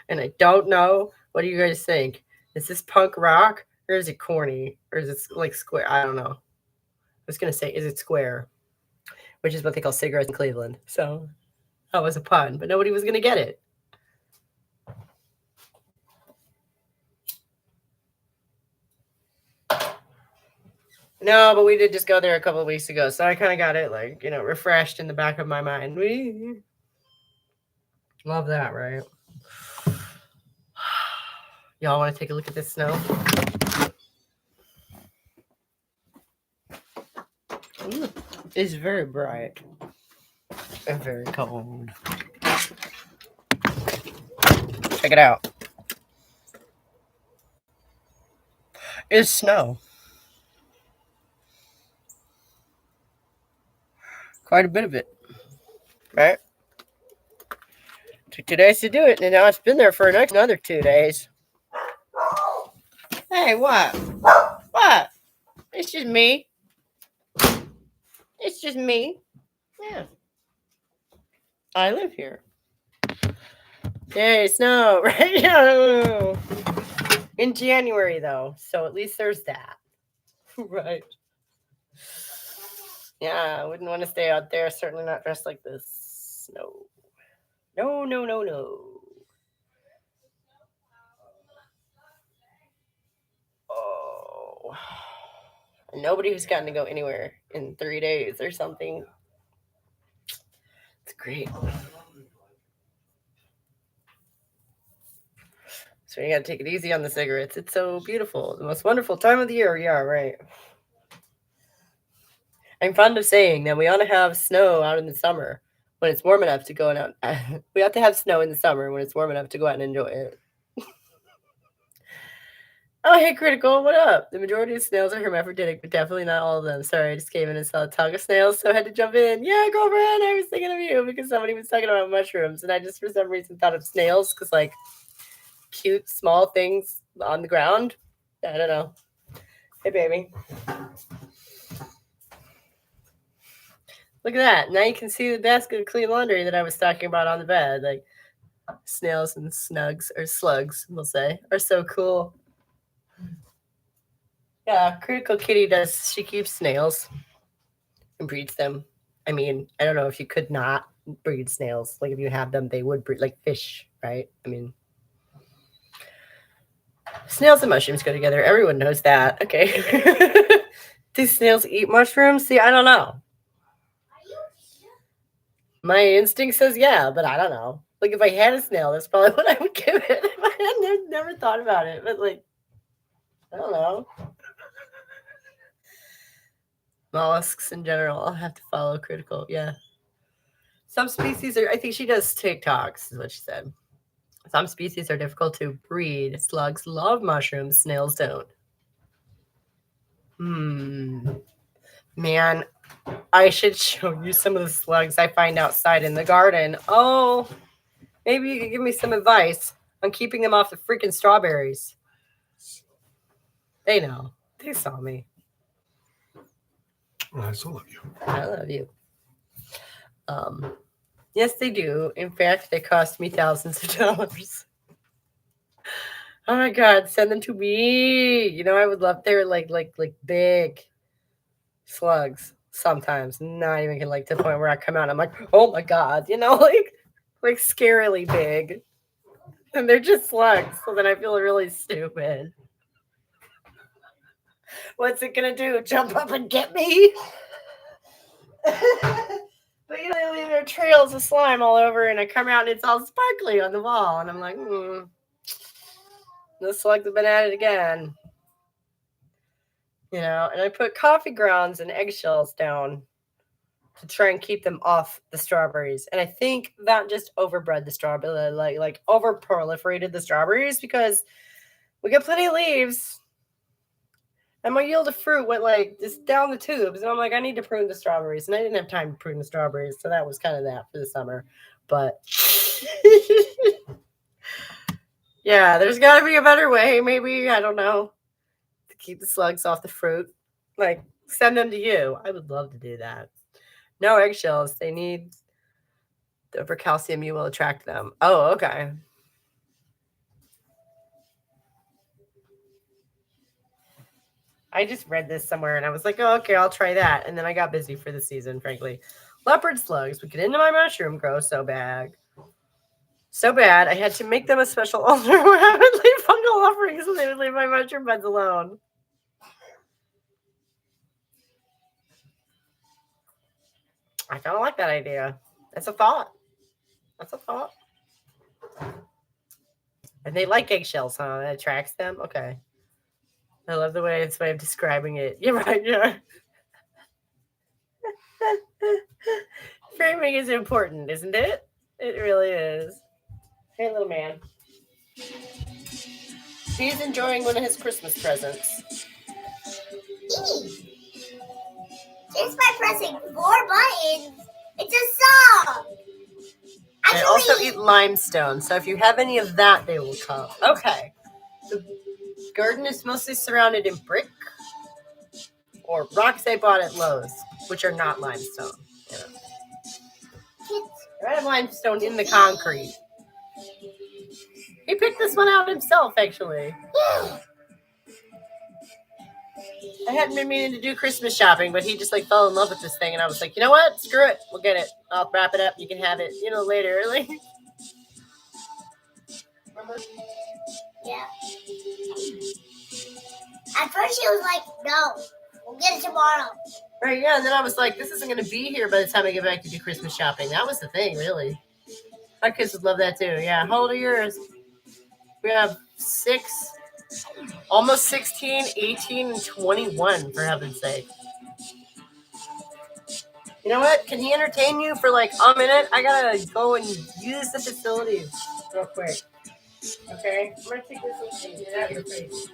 and I don't know. What do you guys think? Is this punk rock or is it corny or is it like square? I don't know. I was gonna say, is it square? Which is what they call cigarettes in Cleveland. So that was a pun, but nobody was gonna get it. No, but we did just go there a couple of weeks ago, so I kind of got it, like, refreshed in the back of my mind. We love that, right? Y'all want to take a look at this snow? Ooh, it's very bright and very cold. Check it out. It's snow. Quite a bit of it. Right? Took 2 days to do it, and now it's been there for another 2 days. Hey, what? What? It's just me. It's just me. Yeah. I live here. Yay, snow, right? In January, though. So at least there's that. Right. Yeah, I wouldn't want to stay out there. Certainly not dressed like this. No. No, no, no, no. Oh. Nobody who's gotten to go anywhere in 3 days or something. It's great. So you gotta take it easy on the cigarettes. It's so beautiful. The most wonderful time of the year. Yeah, right. I'm fond of saying that we ought to have snow out in the summer when it's warm enough to go out. We have to have snow in the summer when it's warm enough to go out and enjoy it. Oh, hey, Critical, what up? The majority of snails are hermaphroditic, but definitely not all of them. Sorry, I just came in and saw a tug of snails, so I had to jump in. Yeah, girlfriend, I was thinking of you because somebody was talking about mushrooms, and I just, for some reason, thought of snails because, like, cute, small things on the ground. I don't know. Hey, baby. Look at that. Now you can see the basket of clean laundry that I was talking about on the bed. Like, snails and slugs, we'll say, are so cool. Yeah, Critical Kitty she keeps snails and breeds them. I mean, I don't know if you could not breed snails. Like, if you have them, they would breed, like fish, right? I mean, snails and mushrooms go together. Everyone knows that. Okay. Do snails eat mushrooms? See, I don't know. My instinct says yeah, but I don't know. Like, if I had a snail, that's probably what I would give it. If I had never thought about it, but like, I don't know. Mollusks in general, I'll have to follow Critical. Yeah. Some species I think she does TikToks, is what she said. Some species are difficult to breed. Slugs love mushrooms, snails don't. Man, I should show you some of the slugs I find outside in the garden. Oh, maybe you could give me some advice on keeping them off the freaking strawberries. They know. They saw me. I still love you. I love you. Yes, they do. In fact, they cost me thousands of dollars. Oh my God, send them to me. You know, I would love. They're like big slugs. Sometimes, not even like to the point where I come out and I'm like, oh my God, you know, like scarily big. And they're just slugs. So then I feel really stupid. What's it gonna do? Jump up and get me? But you know, they leave their trails of slime all over, and I come out and it's all sparkly on the wall, and I'm like, the slugs have been at it again. You know, and I put coffee grounds and eggshells down to try and keep them off the strawberries. And I think that just overbred the strawberry, like over proliferated the strawberries because we get plenty of leaves. And my yield of fruit went like just down the tubes. And I'm like, I need to prune the strawberries. And I didn't have time to prune the strawberries. So that was kind of that for the summer. But yeah, there's got to be a better way. Maybe, I don't know, to keep the slugs off the fruit. Like, send them to you. I would love to do that. No eggshells. They need the calcium. You will attract them. Oh, okay. I just read this somewhere and I was like, oh, okay, I'll try that. And then I got busy for the season, frankly. Leopard slugs would get into my mushroom grow so bad. So bad, I had to make them a special altar where I would leave fungal offerings so they would leave my mushroom beds alone. I kind of like that idea. That's a thought. That's a thought. And they like eggshells, huh? That attracts them? Okay. I love the way it's way of describing it. You're right, yeah. Framing is important, isn't it? It really is. Hey, little man. He's enjoying one of his Christmas presents. Just by pressing 4 buttons, it's a song. They also eat limestone, so if you have any of that, they will come. Okay. The garden is mostly surrounded in brick or rocks they bought at Lowe's, which are not limestone. You know. I have limestone in the concrete. He picked this one out himself, actually. I hadn't been meaning to do Christmas shopping, but he just like fell in love with this thing, and I was like, you know what? Screw it. We'll get it. I'll wrap it up. You can have it, you know, later. Like, remember? Yeah. At first he was like, no, we'll get it tomorrow. Right, yeah, and then I was like, this isn't going to be here by the time I get back to do Christmas shopping. That was the thing, really. My kids would love that, too. Yeah, how old are yours? We have 6, almost 16, 18, and 21, for heaven's sake. You know what? Can he entertain you for like a minute? I got to go and use the facilities real quick. Okay? I'm going to take this with me. Get out of your face.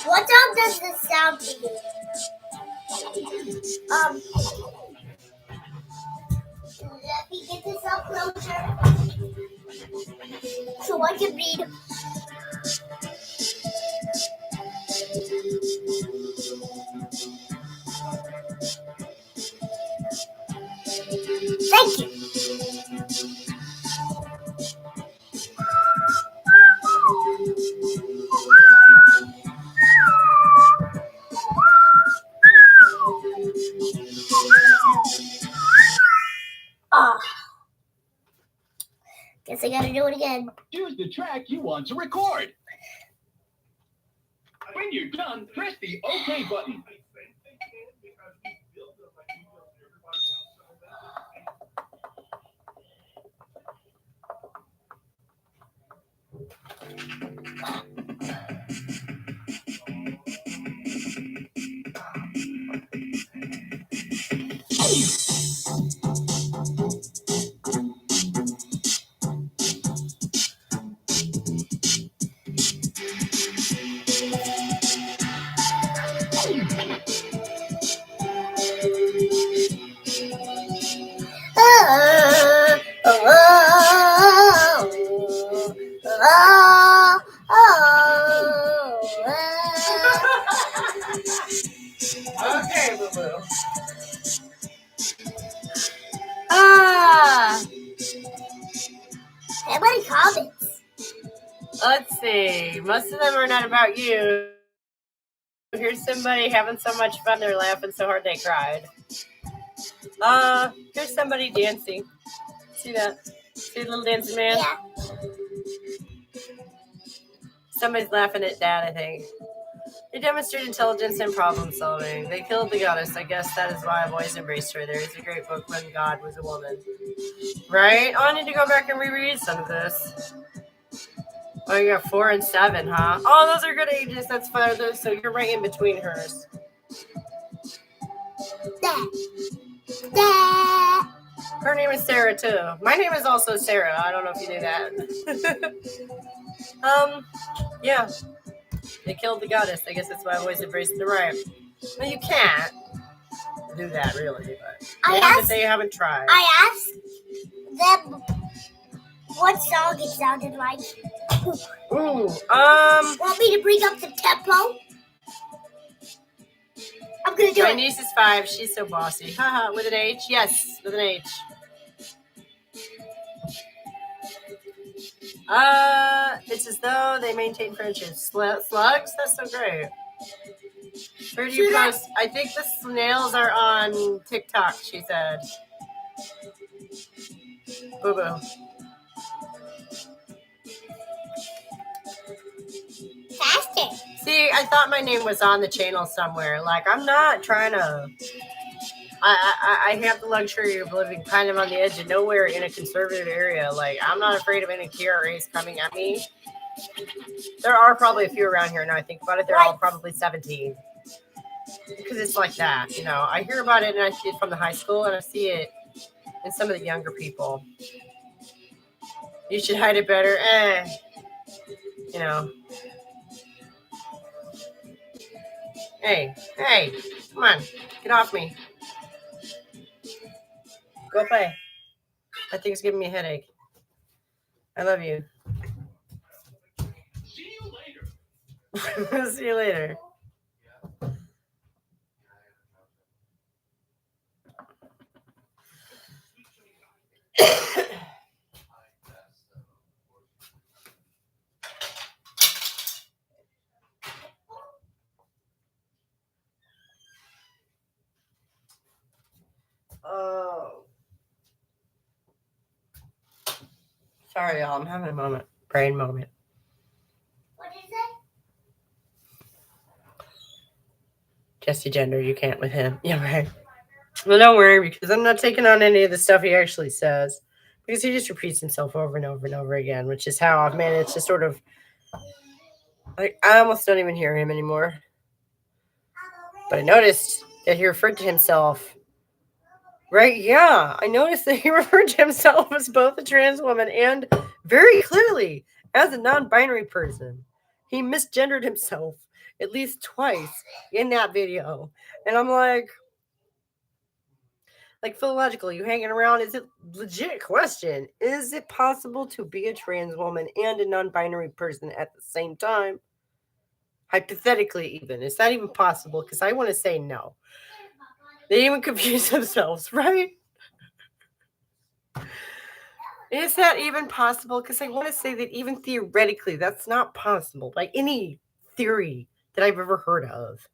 What dog does this sound to you? Let me get this up closer so I can read. Thank you. Guess I gotta do it again. Choose the track you want to record. When you're done, press the OK button. Let's see. Most of them are not about you. Here's somebody having so much fun, they're laughing so hard they cried. Here's somebody dancing. See that? See the little dancing man? Yeah. Somebody's laughing at Dad, I think. They demonstrate intelligence and problem solving. They killed the goddess. I guess that is why I've always embraced her. There is a great book when God was a woman. Right? Oh, I need to go back and reread some of this. Oh, you got 4 and 7, huh? Oh, those are good ages. That's fine. So you're right in between hers. Her name is Sarah, too. My name is also Sarah. I don't know if you knew that. Yeah. They killed the goddess. I guess that's why I've always embraced the right. Well, you can't do that, really. But they haven't tried. I asked them what song it sounded like. Ooh, Want me to bring up the tempo? I'm gonna do my it. niece is 5. She's so bossy. Haha, with an H? Yes, with an H. It's as though they maintain friendship. Slugs? That's so great. Where do you post? I think the snails are on TikTok, she said. Boo boo. Faster. See, I thought my name was on the channel somewhere. Like, I'm not trying to. I have the luxury of living kind of on the edge of nowhere in a conservative area. Like, I'm not afraid of any KRAs coming at me. There are probably a few around here now. I think about it. They're all probably 17. Because it's like that, you know. I hear about it and I see it from the high school and I see it in some of the younger people. You should hide it better. You know. Hey, come on. Get off me. Go play. That thing's giving me a headache. I love you. See you later. See you later. Oh. Sorry, y'all. I'm having a brain moment. What is it? Jesse Gender, you can't with him. Yeah, right. Well, don't worry, because I'm not taking on any of the stuff he actually says. Because he just repeats himself over and over and over again, which is how I've managed to sort of, like, I almost don't even hear him anymore. But I noticed that he referred to himself, right? Yeah, I noticed that he referred to himself as both a trans woman and very clearly as a non-binary person. He misgendered himself at least twice in that video. And I'm like philologically, you hanging around? Is it legit question? Is it possible to be a trans woman and a non-binary person at the same time? Hypothetically, even. Is that even possible? Because I want to say no. They even confuse themselves, right? Is that even possible? Because I want to say that even theoretically, that's not possible by any theory that I've ever heard of.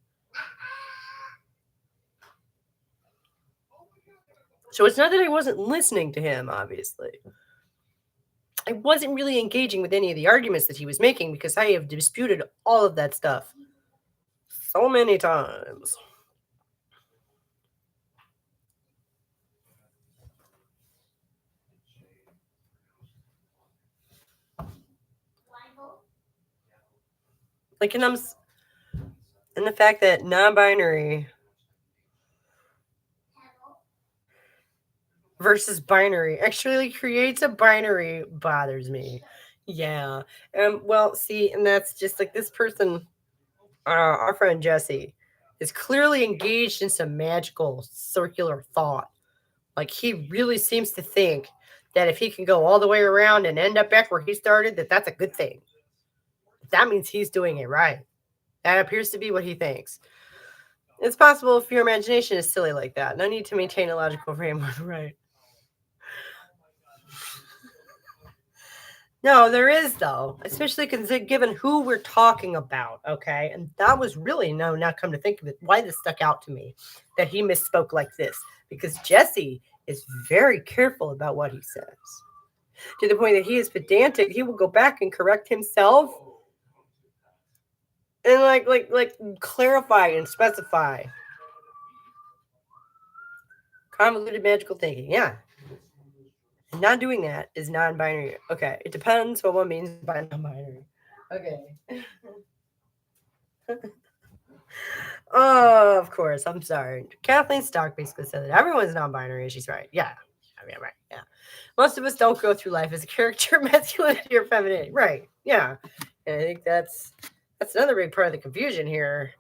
So it's not that I wasn't listening to him, obviously. I wasn't really engaging with any of the arguments that he was making because I have disputed all of that stuff so many times. Like, and the fact that non-binary versus binary actually creates a binary bothers me. Yeah. Well, see, and that's just like this person, our friend Jesse, is clearly engaged in some magical circular thought. Like, he really seems to think that if he can go all the way around and end up back where he started, that's a good thing. That means he's doing it right. That appears to be what he thinks. It's possible if your imagination is silly like that. No need to maintain a logical framework, right? No, there is though, especially given who we're talking about. Okay, and that was really now come to think of it, why this stuck out to me that he misspoke like this, because Jesse is very careful about what he says to the point that he is pedantic. He will go back and correct himself and like clarify and specify. Convoluted magical thinking, yeah. Not doing that is non-binary. Okay, it depends what one means by non-binary. Okay. Oh, of course. I'm sorry. Kathleen Stock basically said that everyone's non-binary, and she's right. Yeah. I mean, right. Yeah. Most of us don't go through life as a character, masculinity or femininity. Right. Yeah. And I think that's another big part of the confusion here.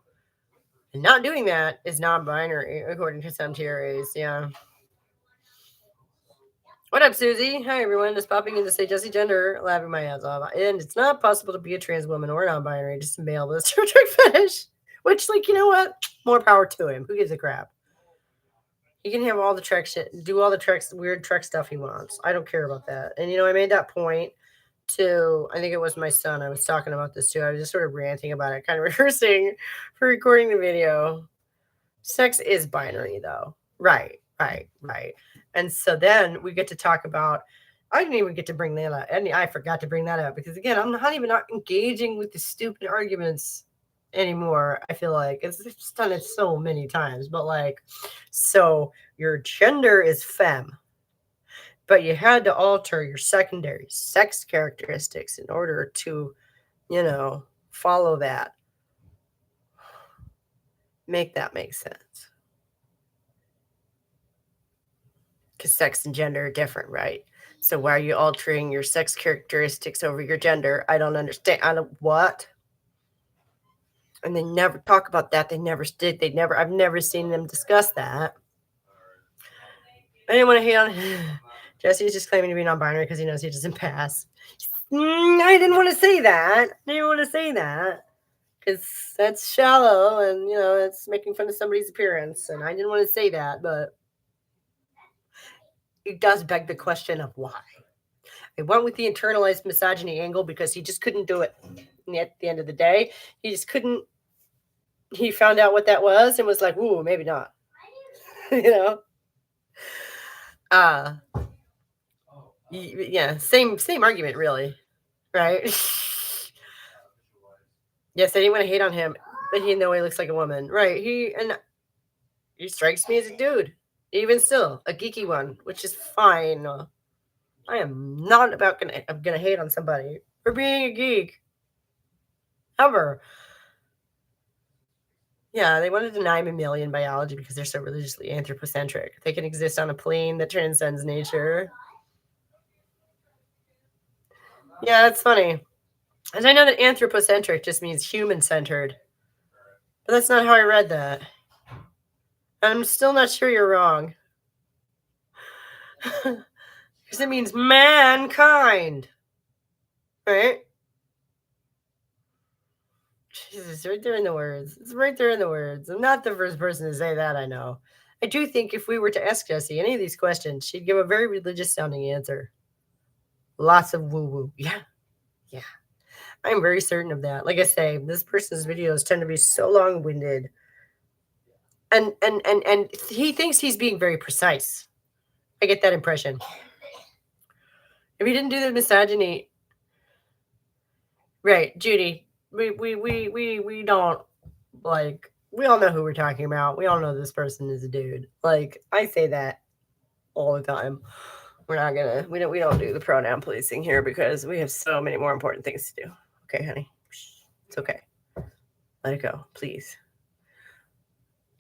And not doing that is non-binary, according to some theories. Yeah. What up, Susie? Hi, everyone. Just popping in to say Jesse Gender, laughing my ass off. And it's not possible to be a trans woman or non-binary, just a male with a Star Trek fetish. Which, like, you know what? More power to him. Who gives a crap? He can have all the Trek shit, do all the Treks, weird Trek stuff he wants. I don't care about that. And, you know, I made that point to, I think it was my son. I was talking about this, too. I was just sort of ranting about it, kind of rehearsing for recording the video. Sex is binary, though. Right. And so then we get to talk about, I didn't even get to bring that up. And I forgot to bring that up because, again, I'm not even engaging with the stupid arguments anymore. I feel like it's done it so many times. But, like, so your gender is femme, but you had to alter your secondary sex characteristics in order to, you know, follow that. Make that make sense. Because sex and gender are different, right? So why are you altering your sex characteristics over your gender? I don't understand. What? And they never talk about that. They never did. I've never seen them discuss that. I didn't want to hate on Jesse's just claiming to be non-binary because he knows he doesn't pass. I didn't want to say that. Because that's shallow and, you know, it's making fun of somebody's appearance. And I didn't want to say that, but it does beg the question of why. I went with the internalized misogyny angle because he just couldn't do it. And at the end of the day, he just couldn't. He found out what that was and was like, ooh, maybe not. You know? Yeah, same argument, really. Right? Yes, I didn't want to hate on him, but he in no way looks like a woman. Right. He strikes me as a dude. Even still, a geeky one, which is fine. I am not gonna hate on somebody for being a geek. Ever. Yeah, they want to deny mammalian biology because they're so religiously anthropocentric. They can exist on a plane that transcends nature. Yeah, that's funny. And I know that anthropocentric just means human-centered. But that's not how I read that. I'm still not sure you're wrong. Because it means mankind. Right? Jesus, right there in the words. It's right there in the words. I'm not the first person to say that, I know. I do think if we were to ask Jessie any of these questions, she'd give a very religious-sounding answer. Lots of woo-woo. Yeah. I'm very certain of that. Like I say, this person's videos tend to be so long-winded. And he thinks he's being very precise. I get that impression. If he didn't do the misogyny, right, Judy, we don't, like, we all know who we're talking about. We all know this person is a dude. Like, I say that all the time. We're not gonna, we don't do the pronoun policing here because we have so many more important things to do. Okay, honey, it's okay. Let it go, please.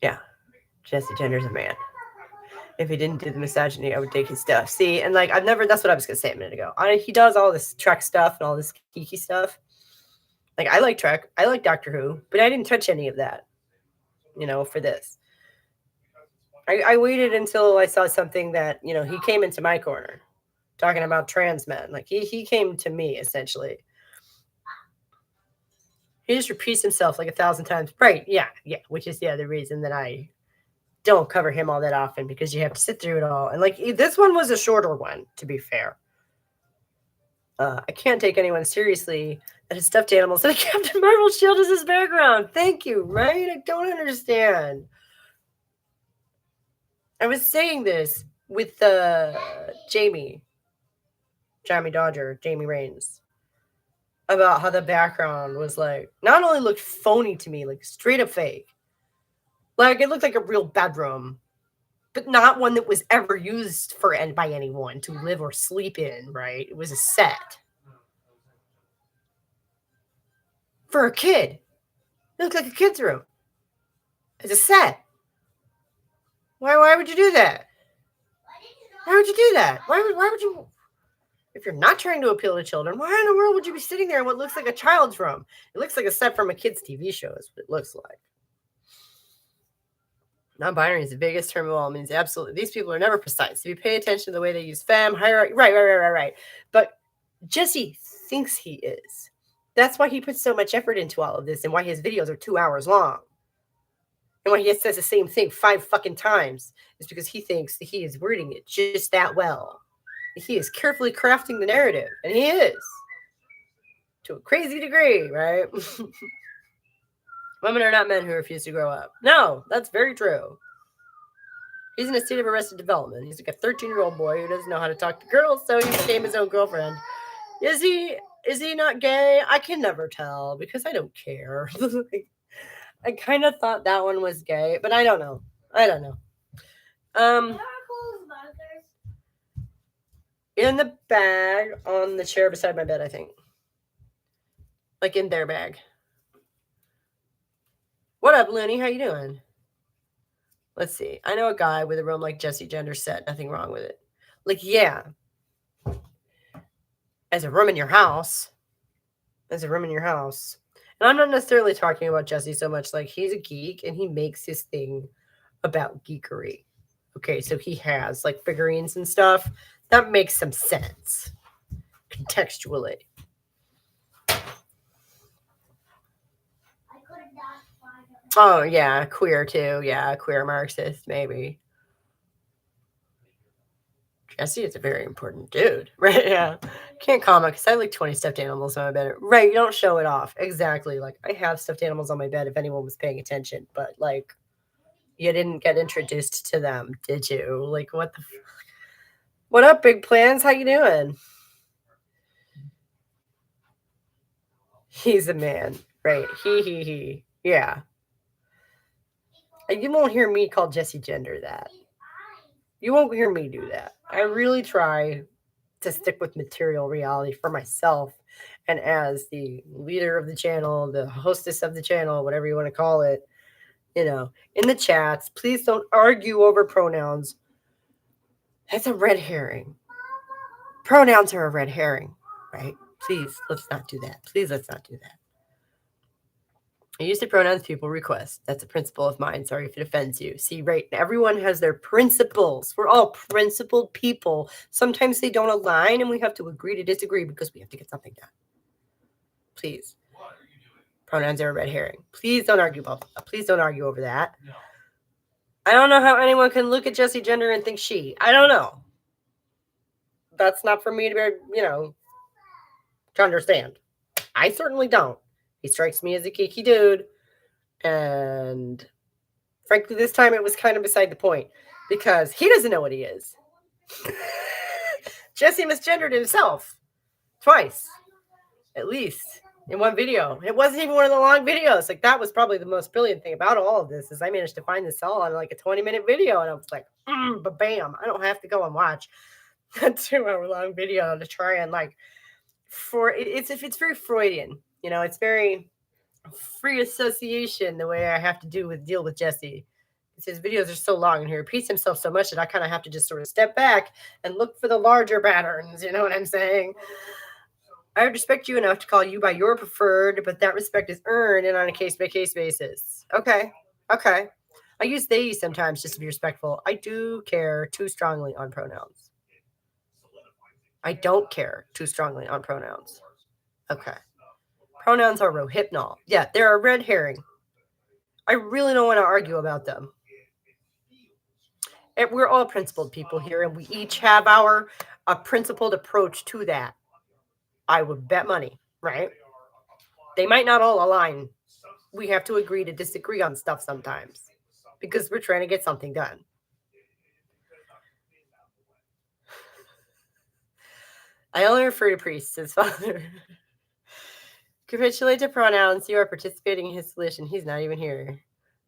Yeah, Jesse Gender's a man. If he didn't do the misogyny, I would take his stuff. See, and like that's what I was gonna say a minute ago. He does all this Trek stuff and all this geeky stuff. Like, I like Trek, I like Doctor Who, but I didn't touch any of that, you know, for this. I waited until I saw something that, you know, he came into my corner talking about trans men. Like, he came to me, essentially. He just repeats himself like 1,000 times. Right, yeah, which is the other reason that I don't cover him all that often, because you have to sit through it all. And, like, this one was a shorter one, to be fair. I can't take anyone seriously that has stuffed animals and a Captain Marvel shield as his background. Thank you, right? I don't understand. I was saying this with Jamie Dodger, Jamie Raines, about how the background was like, not only looked phony to me, like straight up fake. Like it looked like a real bedroom, but not one that was ever used by anyone to live or sleep in, right? It was a set. For a kid. It looked like a kid's room. It's a set. Why would you do that? Why would you do that? Why would you? If you're not trying to appeal to children, why in the world would you be sitting there in what looks like a child's room? It looks like a set from a kid's TV show is what it looks like. Non-binary is the biggest term of all. It means absolutely. These people are never precise. If you pay attention to the way they use femme, hierarchy, right. But Jesse thinks he is. That's why he puts so much effort into all of this and why his videos are 2 hours long. And why he says the same thing 5 fucking times is because he thinks that he is wording it just that well. He is carefully crafting the narrative, and he is. To a crazy degree, right? Women are not men who refuse to grow up. No, that's very true. He's in a state of arrested development. He's like a 13-year-old boy who doesn't know how to talk to girls, so he became his own girlfriend. Is he not gay? I can never tell because I don't care. I kind of thought that one was gay, but I don't know. In the bag on the chair beside my bed, I think. Like in their bag. What up, Looney? How you doing? Let's see. I know a guy with a room like Jesse Gender said. Nothing wrong with it. Like, yeah. As a room in your house. And I'm not necessarily talking about Jesse so much. Like, he's a geek and he makes his thing about geekery. Okay, so he has like figurines and stuff. That makes some sense. Contextually. Oh, yeah, queer too. Yeah, queer Marxist, maybe. Jesse is a very important dude, right? Yeah. Can't comment because I have like 20 stuffed animals on my bed. Right, you don't show it off. Exactly. Like, I have stuffed animals on my bed if anyone was paying attention, but like, you didn't get introduced to them, did you? Like, what the fuck? What up, Big Plans? How you doing? He's a man, right? He. Yeah. You won't hear me call Jesse Gender that. You won't hear me do that. I really try to stick with material reality for myself. And as the leader of the channel, the hostess of the channel, whatever you want to call it, you know, in the chats, please don't argue over pronouns. That's a red herring. Pronouns are a red herring, right? Please, let's not do that. Please, let's not do that. I use the pronouns people request. That's a principle of mine. Sorry if it offends you. See, right? Everyone has their principles. We're all principled people. Sometimes they don't align and we have to agree to disagree because we have to get something done. Please. Pronouns are a red herring. Please don't argue about that. Please don't argue over that. No. I don't know how anyone can look at Jesse Gender and think she. I don't know. That's not for me to be, to understand. I certainly don't. He strikes me as a geeky dude. And frankly, this time it was kind of beside the point because he doesn't know what he is. Jesse misgendered himself twice, at least in one video. It wasn't even one of the long videos. Like, that was probably the most brilliant thing about all of this is I managed to find this all on like a 20-minute video. And I was like, but bam, I don't have to go and watch a 2-hour-long video to try and it's very Freudian. It's very free association the way I have to deal with Jesse. His videos are so long and he repeats himself so much that I kind of have to just sort of step back and look for the larger patterns. You know what I'm saying? I respect you enough to call you by your preferred, but that respect is earned and on a case-by-case basis. Okay. I use they sometimes just to be respectful. I do care too strongly on pronouns. I don't care too strongly on pronouns. Okay. Pronouns are rohypnol. Yeah, they're a red herring. I really don't want to argue about them. And we're all principled people here, and we each have our principled approach to that. I would bet money, right? They might not all align. We have to agree to disagree on stuff sometimes because we're trying to get something done. I only refer to priests as father. Capitulate to pronouns. You are participating in his solution. He's not even here.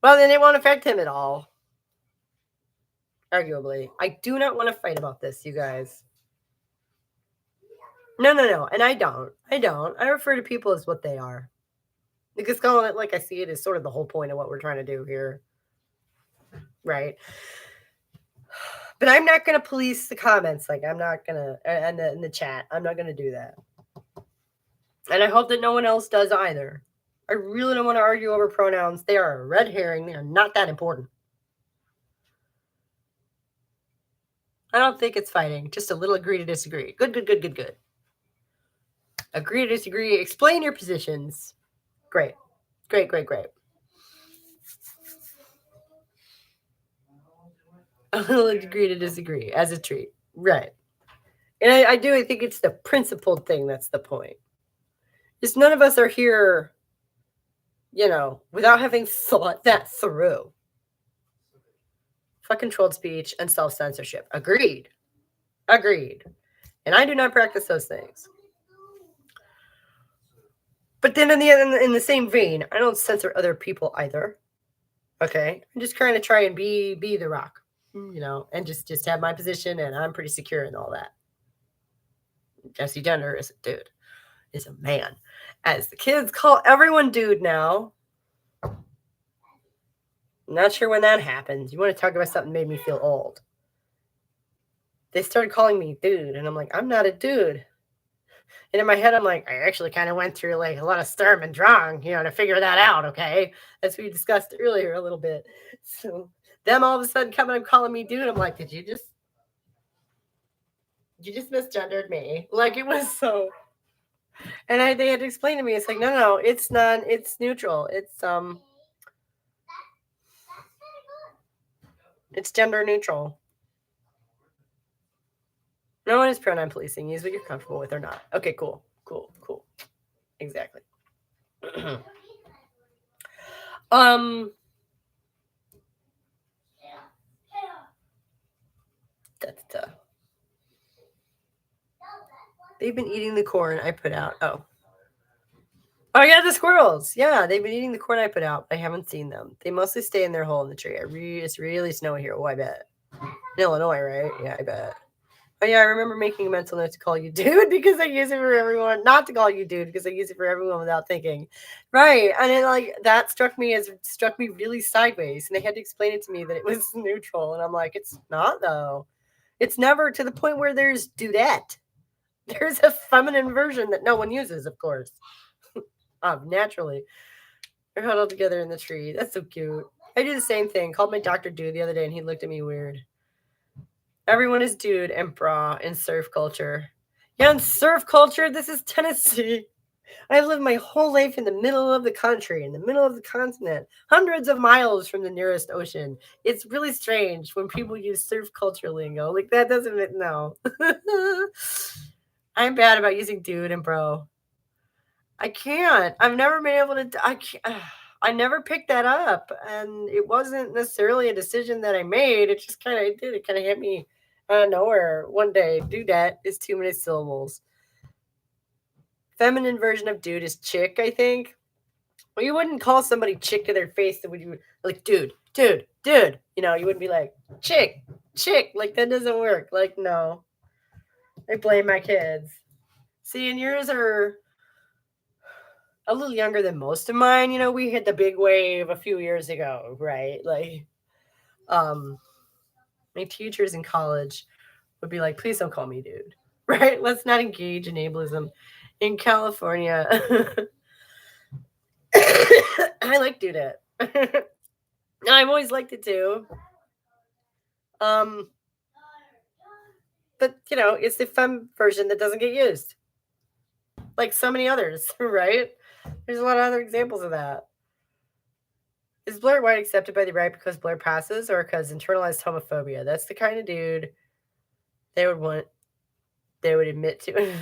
Well, then it won't affect him at all. Arguably. I do not want to fight about this, you guys. No. And I don't. I refer to people as what they are. Because calling it like I see it is sort of the whole point of what we're trying to do here. Right? But I'm not going to police the comments. Like, I'm not going to, in the chat, I'm not going to do that. And I hope that no one else does either. I really don't want to argue over pronouns. They are a red herring. They are not that important. I don't think it's fighting. Just a little agree to disagree. Good. Agree to disagree. Explain your positions. Great. A little agree to disagree as a treat. Right. And I think it's the principled thing that's the point. Is none of us are here, without having thought that through. Fuck controlled speech and self-censorship. Agreed. And I do not practice those things. But then in the same vein, I don't censor other people either. Okay? I'm just trying to try and be the rock, and just have my position, and I'm pretty secure in all that. Jesse Gender is a dude. Is a man. As the kids call everyone dude now. I'm not sure when that happens. You want to talk about something that made me feel old. They started calling me dude, and I'm like, I'm not a dude. And in my head, I'm like, I actually kind of went through like a lot of Sturm and Drang, to figure that out, okay? As we discussed earlier a little bit. So them all of a sudden coming and calling me dude, I'm like, did you just misgendered me? Like, it was so... And they had to explain to me, it's like, no, it's not, it's neutral. It's gender neutral. No one is pronoun policing. Use what you're comfortable with or not. Okay, cool. Exactly. They've been eating the corn I put out. Oh yeah, the squirrels. Yeah, they've been eating the corn I put out. I haven't seen them. They mostly stay in their hole in the tree. It's really snowy here. Oh, I bet. In Illinois, right? Yeah, I bet. Oh yeah, I remember making a mental note to call you dude because I use it for everyone. Not to call you dude because I use it for everyone without thinking. Right. And it that struck me really sideways. And they had to explain it to me that it was neutral. And I'm like, it's not though. It's never to the point where there's dudette. There's a feminine version that no one uses, of course. Naturally. They're huddled together in the tree. That's so cute. I do the same thing. Called my doctor dude the other day and he looked at me weird. Everyone is dude and bra in surf culture. Yeah, in surf culture, this is Tennessee. I've lived my whole life in the middle of the country, in the middle of the continent, hundreds of miles from the nearest ocean. It's really strange when people use surf culture lingo. Like, that doesn't, no. I'm bad about using dude and bro. I can't. I've never been able to, I never picked that up. And it wasn't necessarily a decision that I made. It just kind of did. It kind of hit me out of nowhere one day. Dudette is too many syllables. Feminine version of dude is chick, I think. Well, you wouldn't call somebody chick to their face. That would you like, dude. You wouldn't be like, chick. Like, that doesn't work. Like, no. I blame my kids. See, and yours are a little younger than most of mine. We hit the big wave a few years ago, right? Like, my teachers in college would be like, please don't call me dude, right? Let's not engage in ableism. In California, I like dudette. I've always liked it too. But it's the femme version that doesn't get used. Like so many others, right? There's a lot of other examples of that. Is Blair White accepted by the right because Blair passes or because internalized homophobia? That's the kind of dude they would admit to.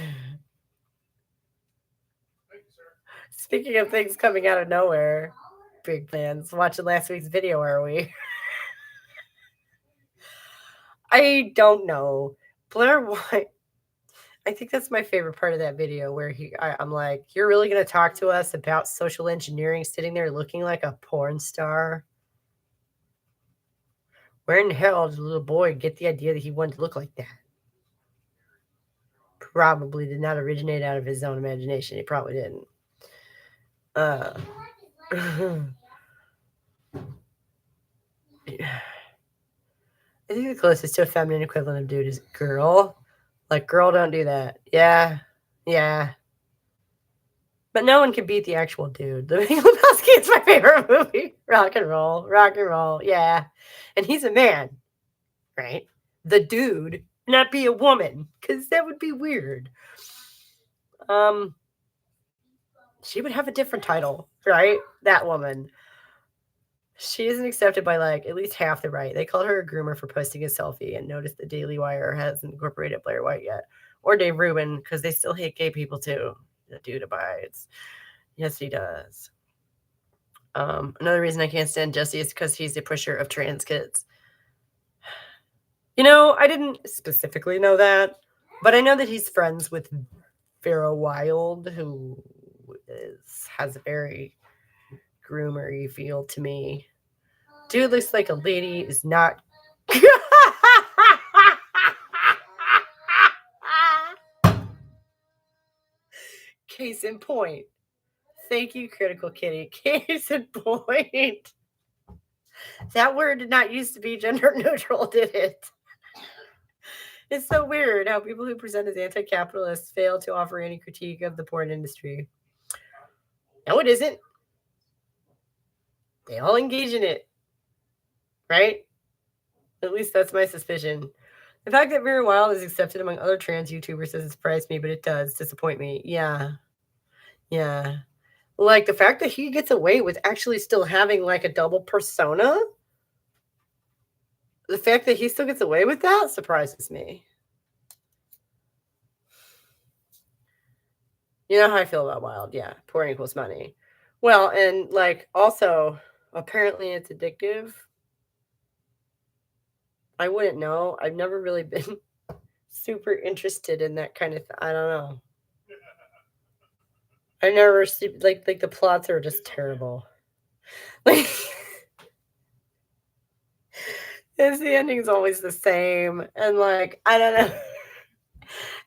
Speaking of things coming out of nowhere, big plans. Watching last week's video, are we? I don't know. Blair White. I think that's my favorite part of that video where I'm like, you're really going to talk to us about social engineering sitting there looking like a porn star? Where in the hell did the little boy get the idea that he wanted to look like that? Probably did not originate out of his own imagination. He probably didn't. Yeah. I think the closest to a feminine equivalent of dude is girl. Like, girl, don't do that. Yeah. But no one can beat the actual dude. The Big Lebowski is my favorite movie. Rock and roll. Yeah. And he's a man, right? The dude, not be a woman, because that would be weird. She would have a different title, right? That woman. She isn't accepted by like at least half the right. They called her a groomer for posting a selfie, and noticed the Daily Wire hasn't incorporated Blair White yet, or Dave Rubin, because they still hate gay people too. The dude abides. Yes, he does. Another reason I can't stand Jesse is because he's a pusher of trans kids. You know, I didn't specifically know that, but I know that he's friends with Vera Wild, who has a very groomery feel to me. Dude looks like a lady is not. Case in point. Thank you, Critical Kitty. Case in point. That word did not used to be gender neutral, did it? It's so weird how people who present as anti-capitalists fail to offer any critique of the porn industry. No, it isn't. They all engage in it. Right? At least that's my suspicion. The fact that Vera Wild is accepted among other trans YouTubers doesn't surprise me, but it does disappoint me. Yeah. Like, the fact that he gets away with actually still having, like, a double persona, the fact that he still gets away with that surprises me. You know how I feel about Wild. Yeah. Porn equals money. Well, and, like, also, apparently it's addictive. I wouldn't know. I've never really been super interested in that kind of I don't know. I never see like the plots are just terrible. Like the ending's always the same. And like, I don't know.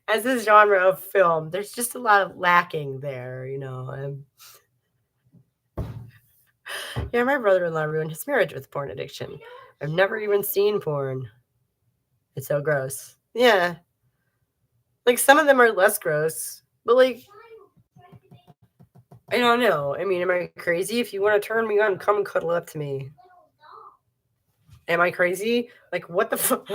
As a genre of film, there's just a lot of lacking there, you know. Yeah, my brother-in-law ruined his marriage with porn addiction. I've never even seen porn. It's so gross. Yeah. Like, some of them are less gross, but like, I don't know. I mean, am I crazy? If you want to turn me on, come cuddle up to me. Am I crazy? Like, what the fuck?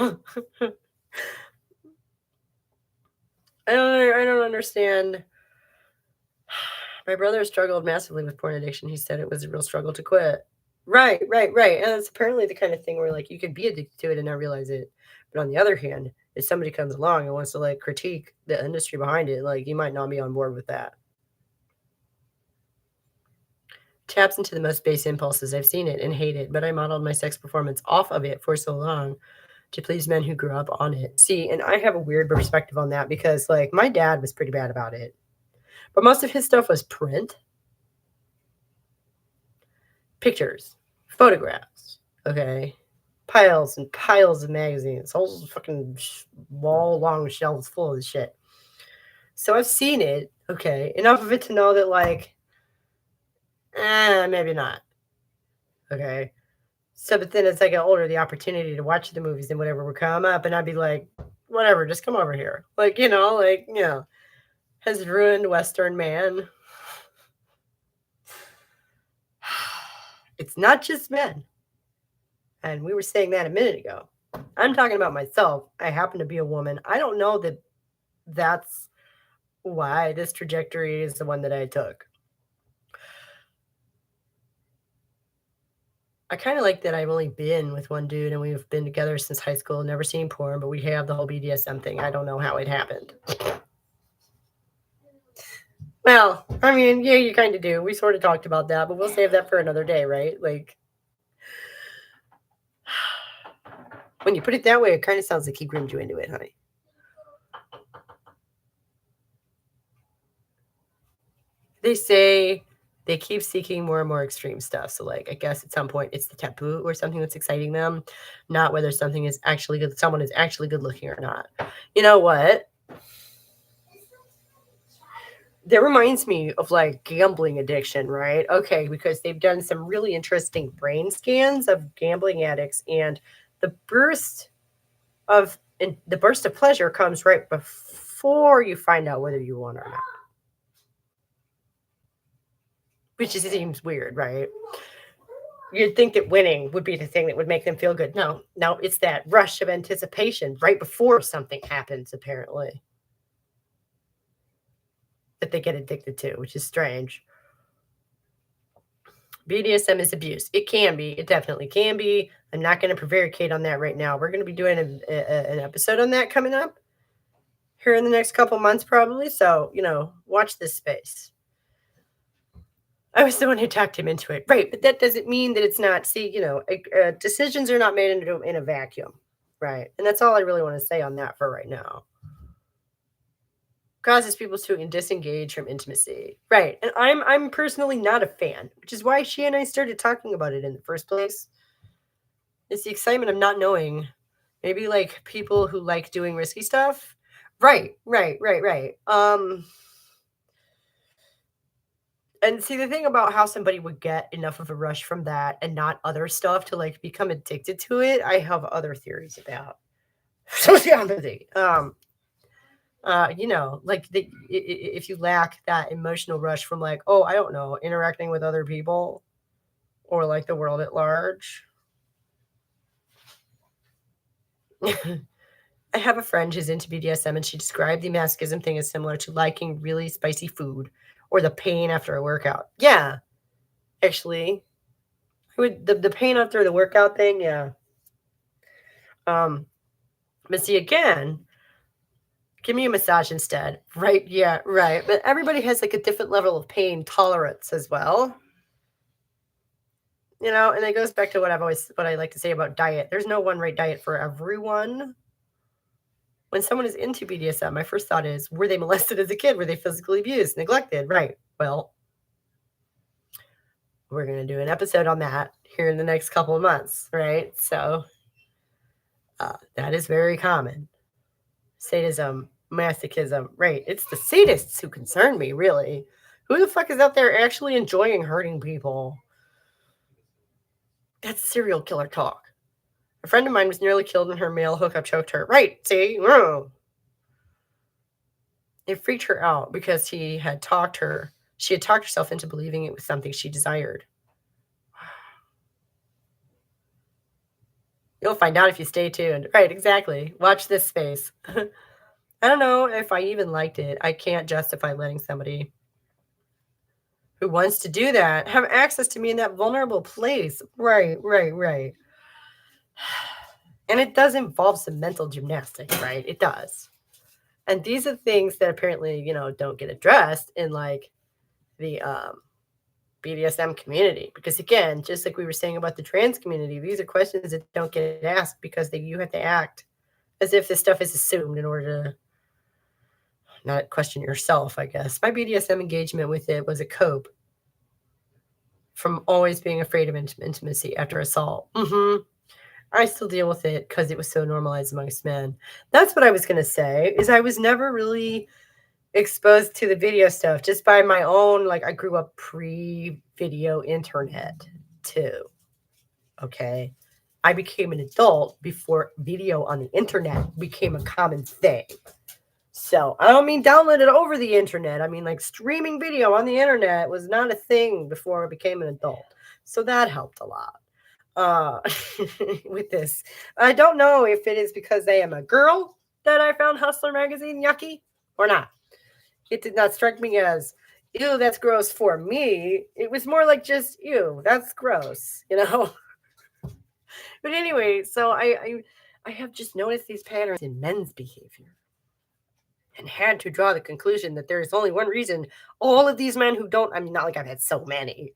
I don't understand. My brother struggled massively with porn addiction. He said it was a real struggle to quit. Right. And it's apparently the kind of thing where, like, you could be addicted to it and not realize it. But on the other hand, if somebody comes along and wants to, like, critique the industry behind it, like, you might not be on board with that. Taps into the most base impulses. I've seen it and hate it, but I modeled my sex performance off of it for so long to please men who grew up on it. See, and I have a weird perspective on that because, like, my dad was pretty bad about it. But most of his stuff was print. Pictures. Photographs. Okay. Piles and piles of magazines. Whole fucking wall-long shelves full of this shit. So I've seen it. Okay. Enough of it to know that, like, maybe not. Okay. So, but then as I got older, the opportunity to watch the movies and whatever would come up, and I'd be like, whatever, just come over here. Like, you know, has ruined Western man. It's not just men. And we were saying that a minute ago. I'm talking about myself. I happen to be a woman. I don't know that that's why this trajectory is the one that I took. I kind of like that I've only been with one dude and we've been together since high school, never seen porn, but we have the whole BDSM thing. I don't know how it happened. Well, I mean, yeah, you kind of do. We sort of talked about that, but we'll save that for another day, right? Like, when you put it that way, it kind of sounds like he groomed you into it, honey. They say they keep seeking more and more extreme stuff. So, like, I guess at some point it's the taboo or something that's exciting them, not whether something is actually good, someone is actually good looking or not. You know what? That reminds me of like gambling addiction, right? Okay, because they've done some really interesting brain scans of gambling addicts, and the burst of pleasure comes right before you find out whether you won or not. Which just seems weird, right? You'd think that winning would be the thing that would make them feel good. No, it's that rush of anticipation right before something happens, apparently, that they get addicted to, which is strange. BDSM is abuse. It can be. It definitely can be. I'm not going to prevaricate on that right now. We're going to be doing an episode on that coming up here in the next couple months, probably. So, watch this space. I was the one who talked him into it. Right. But that doesn't mean that it's not. See, decisions are not made in a vacuum. Right. And that's all I really want to say on that for right now. Causes people to disengage from intimacy. Right. And I'm personally not a fan, which is why she and I started talking about it in the first place. It's the excitement of not knowing. Maybe like people who like doing risky stuff. Right. And see, the thing about how somebody would get enough of a rush from that and not other stuff to like become addicted to it, I have other theories about. Sociopathy. If you lack that emotional rush from like, oh, I don't know, interacting with other people or like the world at large. I have a friend who's into BDSM, and she described the masochism thing as similar to liking really spicy food or the pain after a workout. Yeah, actually, the pain after the workout thing. Yeah. But see, again, give me a massage instead. Right. Yeah. Right. But everybody has like a different level of pain tolerance as well. And it goes back to what I like to say about diet. There's no one right diet for everyone. When someone is into BDSM, my first thought is, were they molested as a kid? Were they physically abused, neglected? Right. Well, we're going to do an episode on that here in the next couple of months, right? So that is very common. Sadism, masochism, right? It's the sadists who concern me, really. Who the fuck is out there actually enjoying hurting people? That's serial killer talk. A friend of mine was nearly killed when her male hookup choked her. Right, see? It freaked her out because she had talked herself into believing it was something she desired. You'll find out if you stay tuned. Right, exactly. Watch this space. I don't know if I even liked it. I can't justify letting somebody who wants to do that have access to me in that vulnerable place. Right. And it does involve some mental gymnastics, right? It does. And these are things that apparently, don't get addressed in like the BDSM community. Because again, just like we were saying about the trans community, these are questions that don't get asked because you have to act as if this stuff is assumed in order to not question yourself, I guess. My BDSM engagement with it was a cope from always being afraid of intimacy after assault. I still deal with it because it was so normalized amongst men. That's what I was going to say, is I was never really exposed to the video stuff just by my own, like I grew up pre-video internet too. Okay. I became an adult before video on the internet became a common thing. So I don't mean download it over the internet. I mean like streaming video on the internet was not a thing before I became an adult. So that helped a lot. With this. I don't know if it is because I am a girl that I found Hustler magazine yucky or not. It did not strike me as, ew, that's gross for me. It was more like just, ew, that's gross, But anyway, so I have just noticed these patterns in men's behavior. and had to draw the conclusion that there is only one reason all of these men who don't, I mean, not like I've had so many,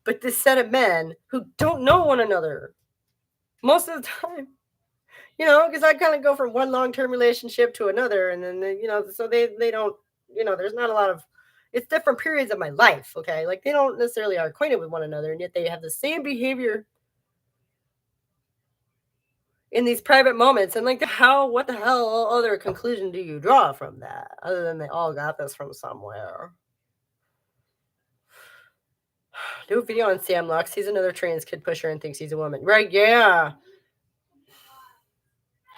but this set of men who don't know one another most of the time, you know, because I kind of go from one long-term relationship to another, and then, you know, so they don't, you know, there's not a lot of, it's different periods of my life, okay? Like, they don't necessarily are acquainted with one another, and yet they have the same behavior in these private moments. And like, what the hell other conclusion do you draw from that other than they all got this from somewhere? Do a video on Sam Lux. He's another trans kid pusher and thinks he's a woman. Right, yeah.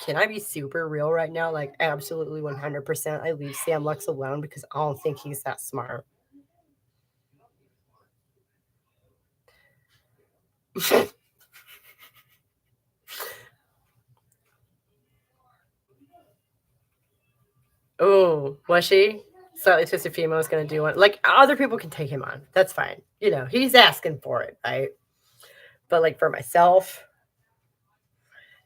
Can I be super real right now? Like, absolutely 100%. I leave Sam Lux alone because I don't think he's that smart. Oh, was she? Slightly Twisted Female is going to do one. Like, other people can take him on. That's fine. You know, he's asking for it, right? But, like, for myself,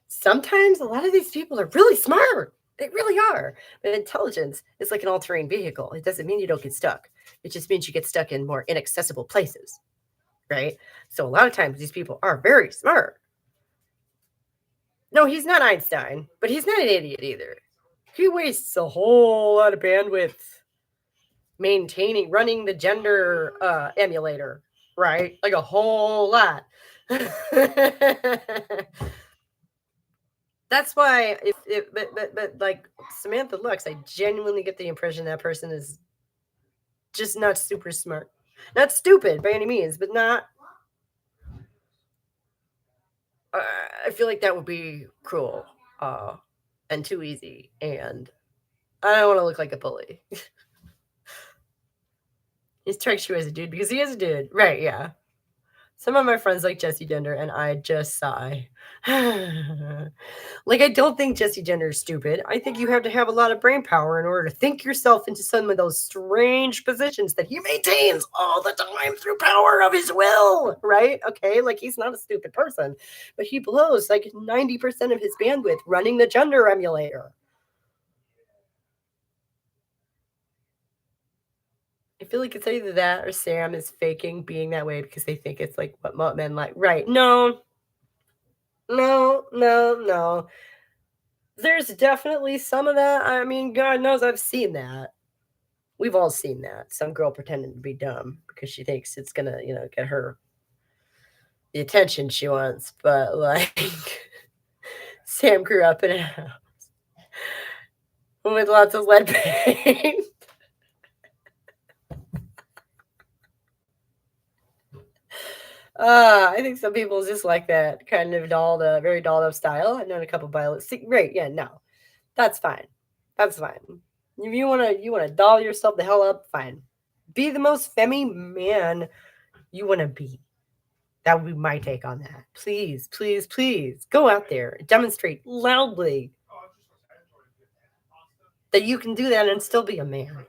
sometimes a lot of these people are really smart. They really are. But intelligence is like an all-terrain vehicle. It doesn't mean you don't get stuck. It just means you get stuck in more inaccessible places, right? So a lot of times these people are very smart. No, he's not Einstein, but he's not an idiot either. He wastes a whole lot of bandwidth running the gender emulator, right? Like a whole lot. That's why, but like Samantha Lux, I genuinely get the impression that person is just not super smart. Not stupid by any means, but not. I feel like that would be cruel and too easy. And I don't want to look like a bully. He's tricked you as a dude because he is a dude. Right, yeah. Some of my friends like Jesse Gender, and I just sigh. Like, I don't think Jesse Gender is stupid. I think you have to have a lot of brain power in order to think yourself into some of those strange positions that he maintains all the time through power of his will, right? Okay, like, he's not a stupid person, but he blows like 90% of his bandwidth running the gender emulator. I feel like it's either that or Sam is faking being that way because they think it's like what men like. Right. No. There's definitely some of that. I mean, God knows I've seen that. We've all seen that. Some girl pretending to be dumb because she thinks it's going to, you know, get her the attention she wants. But like, Sam grew up in a house with lots of lead paint. I think some people just like that kind of very dolled up style. I've known a couple violets. Right, yeah, no. That's fine. That's fine. If you wanna doll yourself the hell up, fine. Be the most femi man you wanna be. That would be my take on that. Please, please, please go out there and demonstrate loudly that you can do that and still be a man.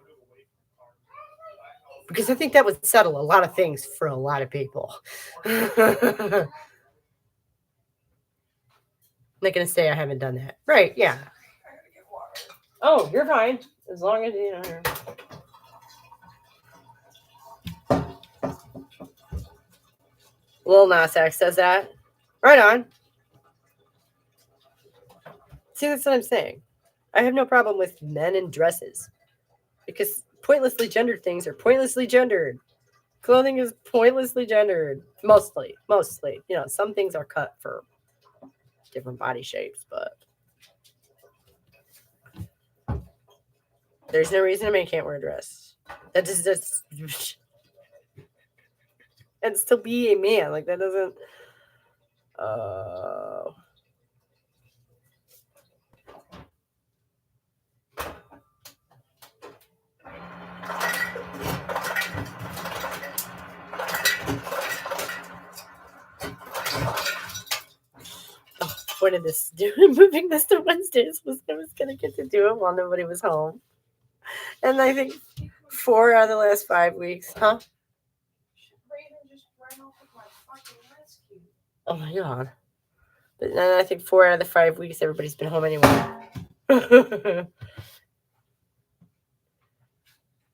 Because I think that would settle a lot of things for a lot of people. I'm not going to say I haven't done that. Right, yeah. Oh, you're fine. As long as, you know. Lil Nas X says that. Right on. See, that's what I'm saying. I have no problem with men in dresses. Because pointlessly gendered things are pointlessly gendered. Clothing is pointlessly gendered. Mostly. You know, some things are cut for different body shapes, but there's no reason a man can't wear a dress. That just and still be a man. Like, that doesn't point of this moving this to Wednesdays was I was gonna get to do it while nobody was home. And I think 4 out of the last 5 weeks, huh? Oh my God. But then I think 4 out of the 5 weeks everybody's been home anyway.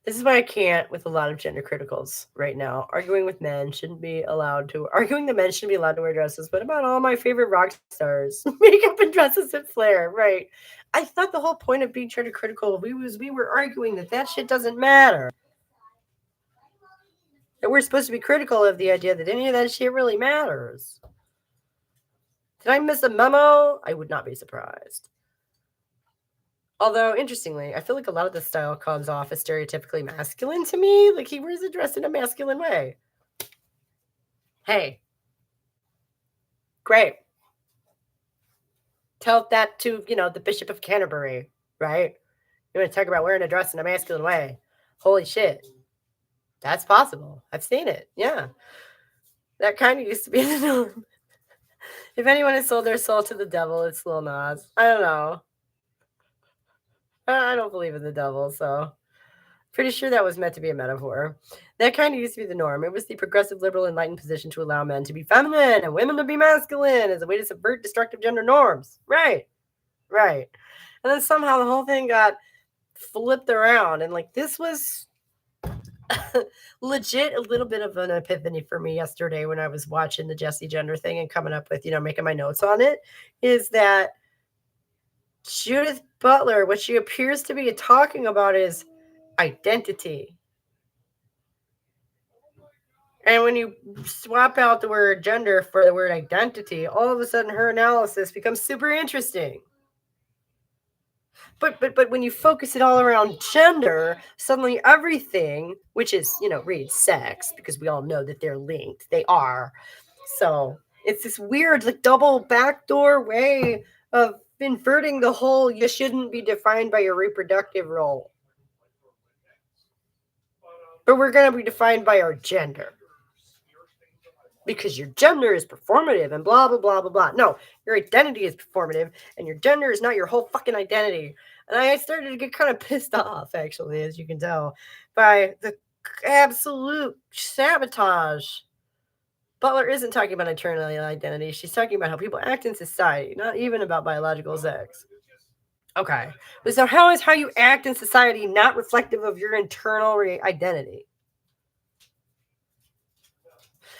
This is why I can't with a lot of gender criticals right now. Arguing the men shouldn't be allowed to wear dresses. What about all my favorite rock stars? Makeup and dresses and flair, right? I thought the whole point of being gender critical, we were arguing that shit doesn't matter. That we're supposed to be critical of the idea that any of that shit really matters. Did I miss a memo? I would not be surprised. Although, interestingly, I feel like a lot of the style comes off as stereotypically masculine to me. Like, he wears a dress in a masculine way. Hey. Great. Tell that to, the Bishop of Canterbury, right? You want to talk about wearing a dress in a masculine way. Holy shit. That's possible. I've seen it. Yeah. That kind of used to be the norm. If anyone has sold their soul to the devil, it's Lil Nas. I don't know. I don't believe in the devil, so pretty sure that was meant to be a metaphor. That kind of used to be the norm. It was the progressive, liberal, enlightened position to allow men to be feminine and women to be masculine as a way to subvert destructive gender norms. Right. And then somehow the whole thing got flipped around, and this was legit a little bit of an epiphany for me yesterday when I was watching the Jessie Gender thing and coming up with, making my notes on it, is that Judith Butler, what she appears to be talking about is identity. And when you swap out the word gender for the word identity, all of a sudden her analysis becomes super interesting. But when you focus it all around gender, suddenly everything, which is, read sex, because we all know that they're linked. They are. So it's this weird, double backdoor way of inverting the whole you shouldn't be defined by your reproductive role. But we're going to be defined by our gender. Because your gender is performative and blah, blah, blah, blah, blah. No, your identity is performative and your gender is not your whole fucking identity. And I started to get kind of pissed off, actually, as you can tell, by the absolute sabotage. Butler isn't talking about internal identity. She's talking about how people act in society, not even about biological sex. Okay. So how is how you act in society not reflective of your internal identity?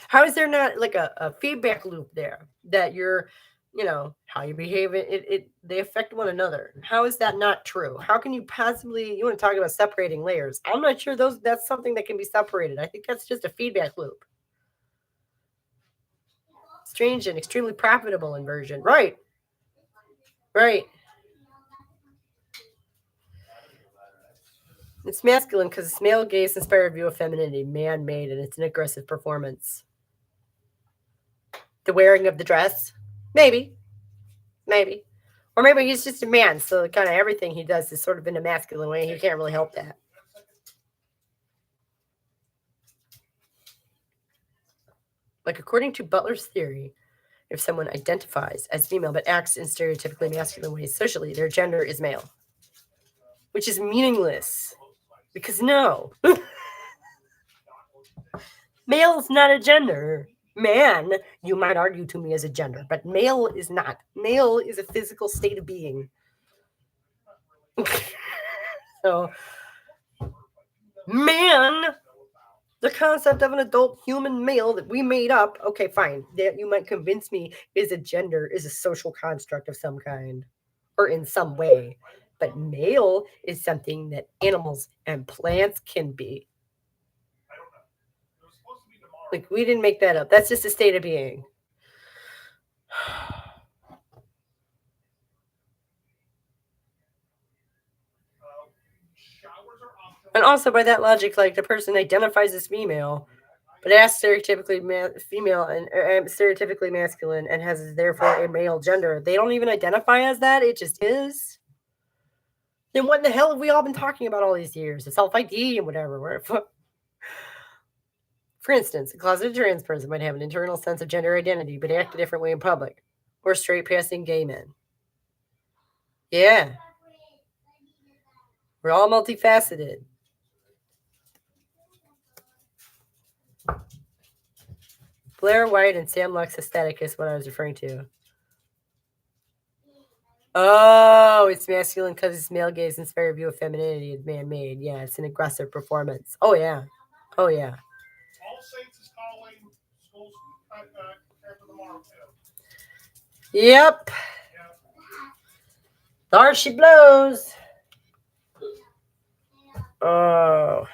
How is there not a feedback loop there that you're, how you behave, they affect one another? How is that not true? How can you possibly, you want to talk about separating layers? I'm not sure that's something that can be separated. I think that's just a feedback loop. Strange and extremely profitable inversion. Right. It's masculine because it's male gaze inspired view of femininity, man-made, and it's an aggressive performance. The wearing of the dress? Maybe. Or maybe he's just a man, so kind of everything he does is sort of in a masculine way. He can't really help that. According to Butler's theory, if someone identifies as female but acts in stereotypically masculine ways socially, their gender is male. Which is meaningless. Because no. Male is not a gender. Man, you might argue to me, as a gender, but male is not. Male is a physical state of being. So, man, the concept of an adult human male that we made up, okay, fine, that you might convince me is a gender, is a social construct of some kind, or in some way. But male is something that animals and plants can be. We didn't make that up. That's just a state of being. And also, by that logic, the person identifies as female, but acts stereotypically female and stereotypically masculine, and has therefore a male gender. They don't even identify as that. It just is. Then what in the hell have we all been talking about all these years? The self-ID and whatever. For instance, a closeted trans person might have an internal sense of gender identity, but act a different way in public. Or straight-passing gay men. Yeah. We're all multifaceted. Blair White and Sam Lux aesthetic is what I was referring to. Oh, Oh, it's masculine because it's male gaze inspired view of femininity is man-made. Yeah, it's an aggressive performance. Oh, yeah. Oh, yeah. All Saints is calling schools prepare for the tomorrow. Yep. Yeah. There she blows. Oh.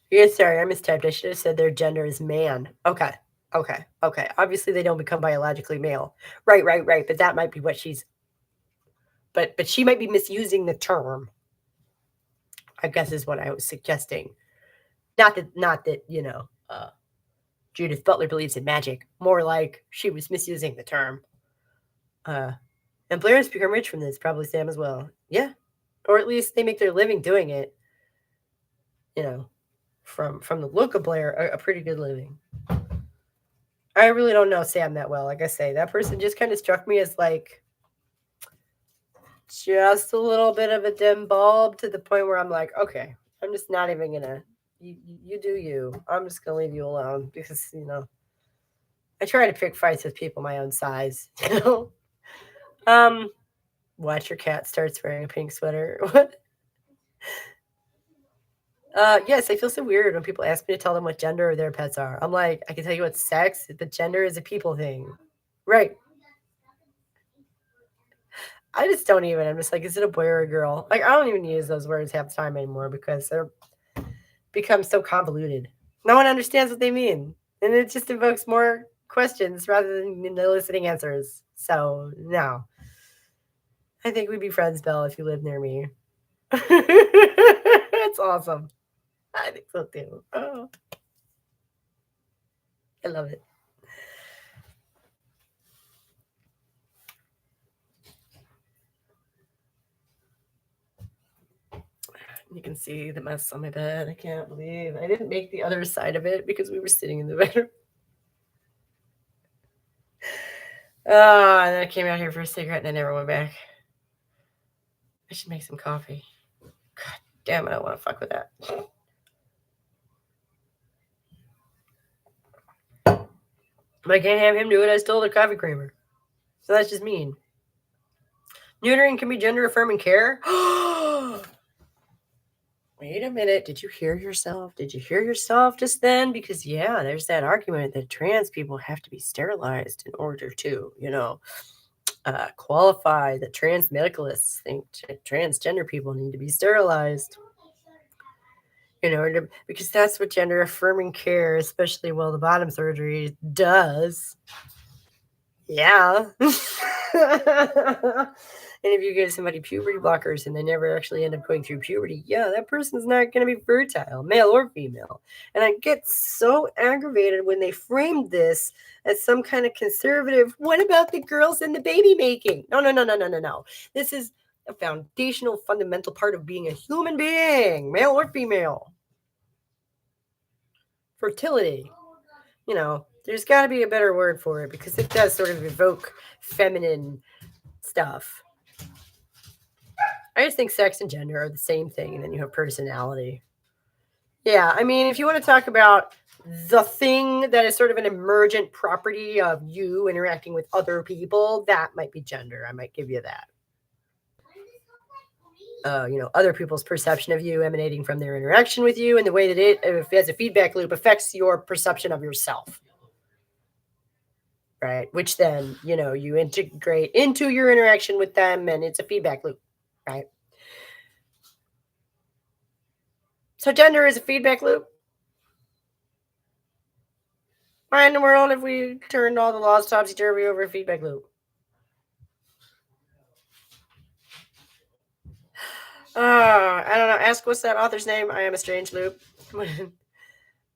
Yeah, sorry, I mistyped. I should have said their gender is man. Okay. Obviously, they don't become biologically male. Right. But that might be what she's. But she might be misusing the term. I guess is what I was suggesting. Not that Judith Butler believes in magic. More like she was misusing the term. And Blair has become rich from this. Probably Sam as well. Yeah, or at least they make their living doing it. From the look of Blair, a pretty good living. I really don't know Sam that well. Like I say, that person just kind of struck me as like just a little bit of a dim bulb to the point where I'm like, okay, I'm just not even gonna. You do you. I'm just gonna leave you alone because I try to pick fights with people my own size. Watch your cat starts wearing a pink sweater. What? Yes, I feel so weird when people ask me to tell them what gender their pets are. I'm like, I can tell you what sex, but gender is a people thing. Right. I just don't even. I'm just like, is it a boy or a girl? Like, I don't even use those words half the time anymore because they're become so convoluted. No one understands what they mean. And it just evokes more questions rather than eliciting answers. So, no. I think we'd be friends, Belle, if you lived near me. It's awesome. I think so too. Oh, I love it. You can see the mess on my bed. I can't believe I didn't make the other side of it because we were sitting in the bedroom. Oh, and then I came out here for a cigarette and I never went back. I should make some coffee. God damn it, I don't want to fuck with that. But I can't have him do it. I stole the coffee creamer. So that's just mean. Neutering can be gender affirming care. Wait a minute. Did you hear yourself? Did you hear yourself just then? Because, yeah, there's that argument that trans people have to be sterilized in order to, qualify. That trans medicalists think transgender people need to be sterilized in order, because that's what gender affirming care, especially the bottom surgery, does. Yeah. And if you give somebody puberty blockers and they never actually end up going through puberty, yeah, that person's not going to be fertile, male or female. And I get so aggravated when they framed this as some kind of conservative, what about the girls and the baby making? No. This is a foundational, fundamental part of being a human being, male or female. Fertility. There's got to be a better word for it because it does sort of evoke feminine stuff. I just think sex and gender are the same thing, and then you have personality. Yeah, I mean, if you want to talk about the thing that is sort of an emergent property of you interacting with other people, that might be gender. I might give you that. Other people's perception of you emanating from their interaction with you and the way that it, if it has a feedback loop, affects your perception of yourself. Right? Which then, you integrate into your interaction with them and it's a feedback loop. Right? So gender is a feedback loop. Why in the world if we turned all the laws topsy-turvy over a feedback loop? I don't know. Ask what's that author's name? I am a strange loop.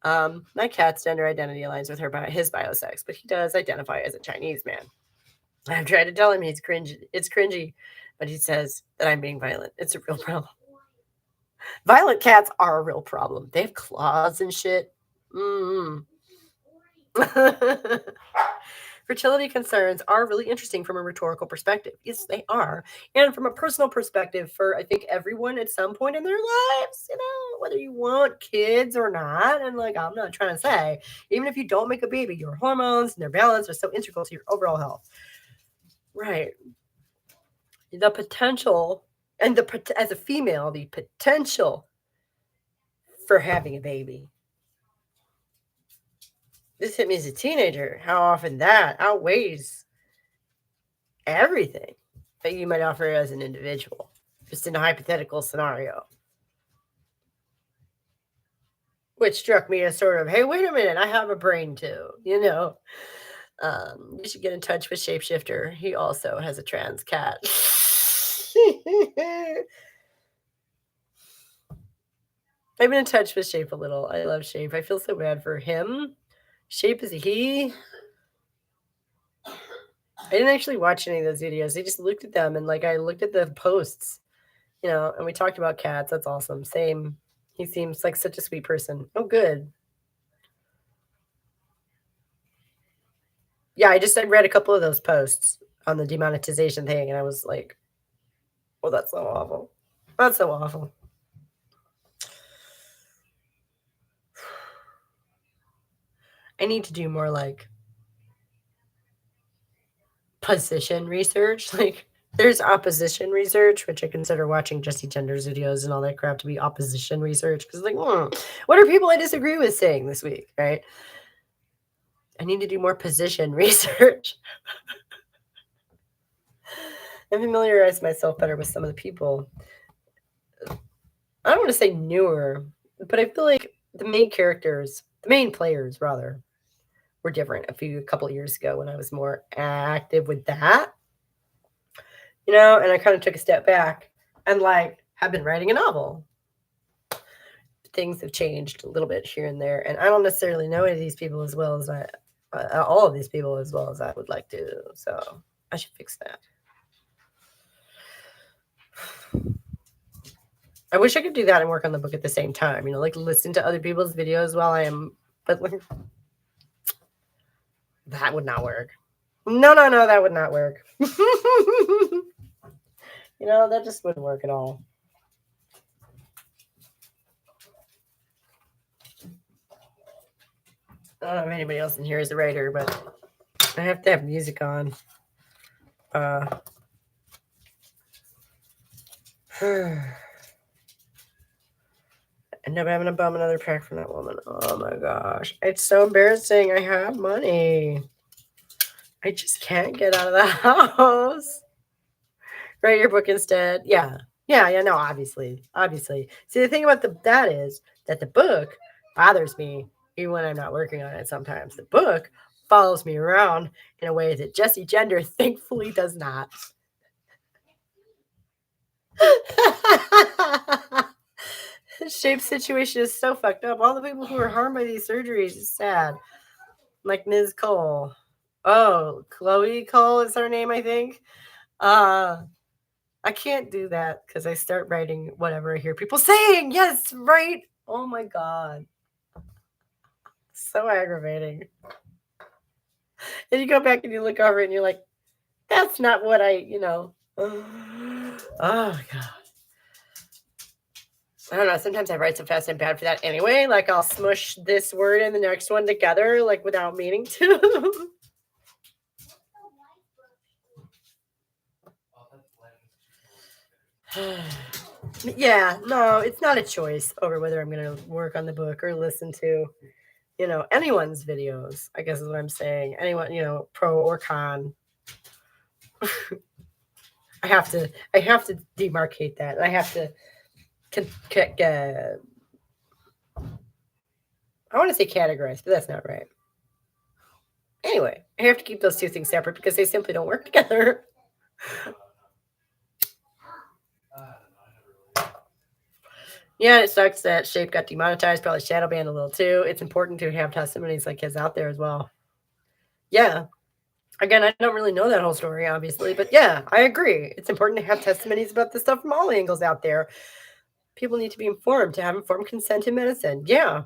My cat's gender identity aligns with his biosex, but he does identify as a Chinese man. I've tried to tell him it's cringy, but he says that I'm being violent. It's a real problem. Violent cats are a real problem. They have claws and shit. For fertility concerns are really interesting from a rhetorical perspective. Yes, they are. And from a personal perspective for, I think, everyone at some point in their lives, whether you want kids or not. And like, I'm not trying to say, even if you don't make a baby, your hormones and their balance are so integral to your overall health. Right. The potential, and as a female, the potential for having a baby. This hit me as a teenager. How often that outweighs everything that you might offer as an individual, just in a hypothetical scenario. Which struck me as sort of, hey, wait a minute, I have a brain too, You should get in touch with Shapeshifter. He also has a trans cat. I've been in touch with Shape a little. I love Shape. I feel so bad for him. Shape is a he. I didn't actually watch any of those videos. I just looked at them and I looked at the posts, and we talked about cats. That's awesome. Same. He seems like such a sweet person. Oh, good. Yeah, I read a couple of those posts on the demonetization thing, and I was like, oh, that's so awful. That's so awful. I need to do more position research. There's opposition research, which I consider watching Jesse Gender's videos and all that crap to be opposition research. Because what are people I disagree with saying this week, right? I need to do more position research. And familiarize myself better with some of the people. I don't want to say newer, but I feel like the main players rather, were different a couple of years ago when I was more active with that. And I kind of took a step back and have been writing a novel. Things have changed a little bit here and there, and I don't necessarily know any of these people as well as all of these people as well as I would like to. So I should fix that. I wish I could do that and work on the book at the same time. Listen to other people's videos while I am, but that would not work. No, that would not work. That just wouldn't work at all. I don't know if anybody else in here is a writer, but I have to have music on. End up having to bum another pack from that woman. Oh my gosh. It's so embarrassing. I have money. I just can't get out of the house. Write your book instead. Yeah, no, obviously. See, the thing about that is that the book bothers me even when I'm not working on it sometimes. The book follows me around in a way that Jesse Gender thankfully does not. The Shape situation is so fucked up. All the people who were harmed by these surgeries is sad. Like Ms. Cole. Oh, Chloe Cole is her name, I think. I can't do that because I start writing whatever I hear people saying. Yes, right. Oh my God. So aggravating. And you go back and you look over it and you're like, that's not what oh my God. I don't know. Sometimes I write so fast I'm bad for that anyway. I'll smush this word and the next one together, without meaning to. Yeah, no, it's not a choice over whether I'm going to work on the book or listen to, anyone's videos, I guess is what I'm saying. Anyone, pro or con. I have to demarcate that. I have to I want to say categorize, but that's not right. Anyway, I have to keep those two things separate because they simply don't work together. Yeah, it sucks that Shape got demonetized, probably shadow banned a little too. It's important to have testimonies like his out there as well. Yeah. Again, I don't really know that whole story, obviously, but yeah, I agree. It's important to have testimonies about this stuff from all angles out there. People need to be informed, to have informed consent in medicine. Yeah.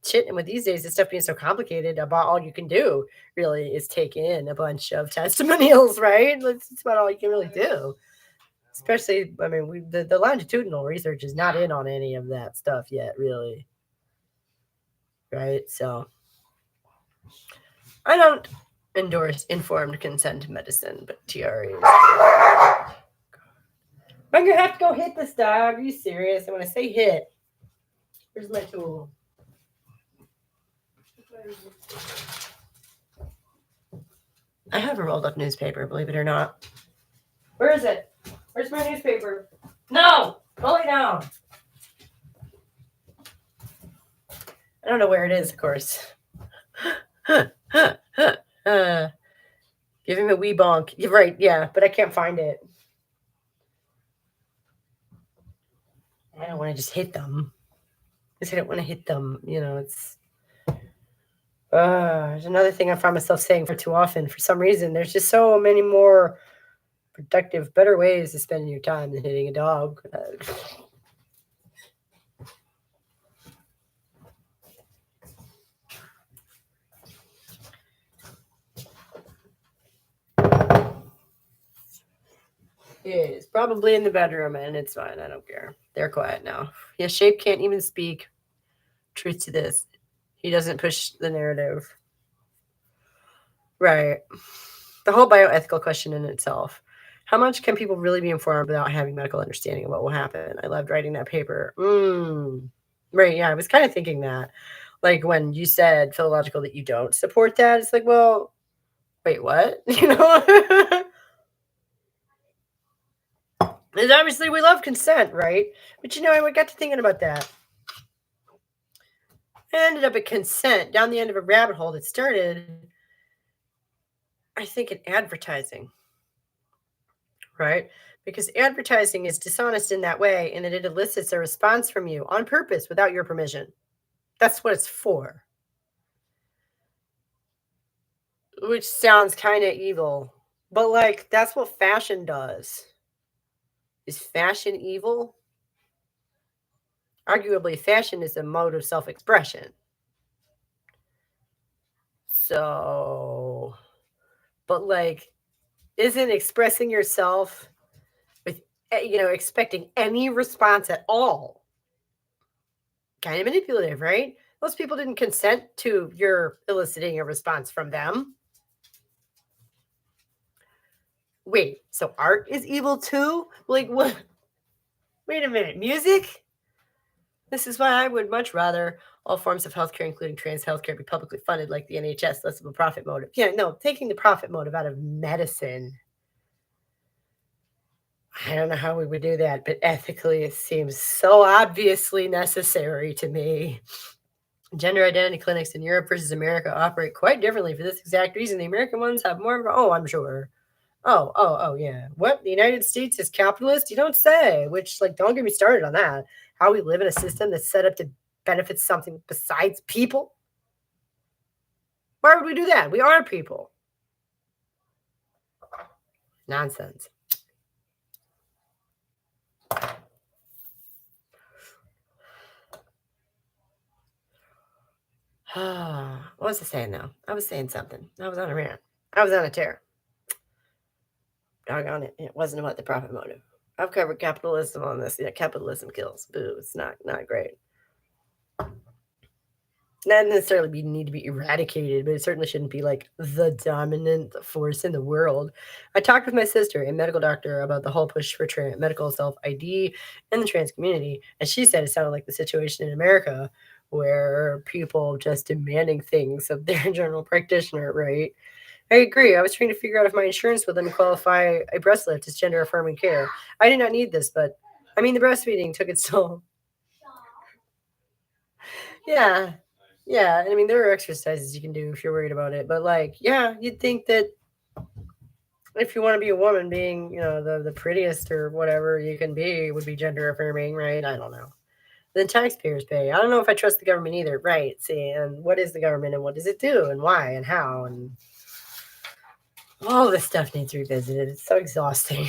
shit. And with these days, this stuff being so complicated, about all you can do really is take in a bunch of testimonials, right? That's about all you can really do. Especially, I mean, the longitudinal research is not in on any of that stuff yet, really. Right? So I don't endorse informed consent medicine, but TRA is. I'm gonna have to go hit this dog. Are you serious? And when I say hit, where's my tool? I have a rolled up newspaper, believe it or not. Where is it? Where's my newspaper? No! Pull it down. I don't know where it is, of course. Give him a wee bonk. You're right, yeah, but I can't find it. I don't want to just hit them. I don't want to hit them. You know, it's... there's another thing I find myself saying for too often. For some reason, there's just so many more productive, better ways to spend your time than hitting a dog. It's probably in the bedroom, and it's fine. I don't care. They're quiet now. Yeah, Shape can't even speak. Truth to this, he doesn't push the narrative. Right. The whole bioethical question in itself. How much can people really be informed without having medical understanding of what will happen? I loved writing that paper. Right, yeah, I was kind of thinking that. Like when you said philological that you don't support that, it's like, well, wait, what? You know? And obviously we love consent, right? But you know, I got to thinking about that. I ended up at consent down the end of a rabbit hole that started, I think, in advertising. Right? Because advertising is dishonest in that way, and that it elicits a response from you on purpose without your permission. That's what it's for. Which sounds kind of evil. But like, that's what fashion does. Is fashion evil? Arguably, fashion is a mode of self-expression. So, but like, isn't expressing yourself with, expecting any response at all kind of manipulative, right? Most people didn't consent to your eliciting a response from them. Wait, so art is evil too? Like, what? Wait a minute, music? This is why I would much rather all forms of healthcare, including trans healthcare, be publicly funded like the NHS, less of a profit motive. Yeah, no, taking the profit motive out of medicine. I don't know how we would do that, but ethically it seems so obviously necessary to me. Gender identity clinics in Europe versus America operate quite differently for this exact reason. The American ones have more of a, I'm sure. Oh, yeah. What? The United States is capitalist? You don't say. Which, like, don't get me started on that. How we live in a system that's set up to benefit something besides people? Why would we do that? We are people. Nonsense. What was I saying now? I was saying something. I was on a rant. I was on a tear. Doggone it. It wasn't about the profit motive. I've covered capitalism on this. Yeah, capitalism kills. Boo. It's not great. Not necessarily need to be eradicated, but it certainly shouldn't be like the dominant force in the world. I talked with my sister, a medical doctor, about the whole push for medical self-ID in the trans community, and she said it sounded like the situation in America where people just demanding things of their general practitioner, right? I agree. I was trying to figure out if my insurance would let me qualify a breast lift as gender-affirming care. I did not need this, but I mean, the breastfeeding took its toll. Yeah. Yeah, I mean, there are exercises you can do if you're worried about it. But, like, yeah, you'd think that if you want to be a woman, being, the prettiest or whatever you can be would be gender affirming, right? I don't know. Then taxpayers pay. I don't know if I trust the government either. Right. See, and what is the government and what does it do and why and how? And all this stuff needs revisited. It's so exhausting.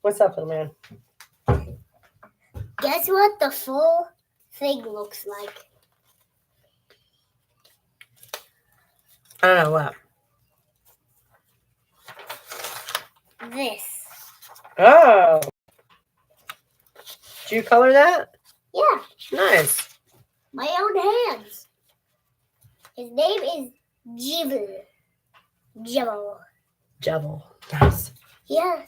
What's up, little man? Guess what the full thing looks like? I don't know what. This. Oh. Did you color that? Yeah, Nice. my own hands. His name is Jibble. Jibble. Jebel. Nice. Yeah.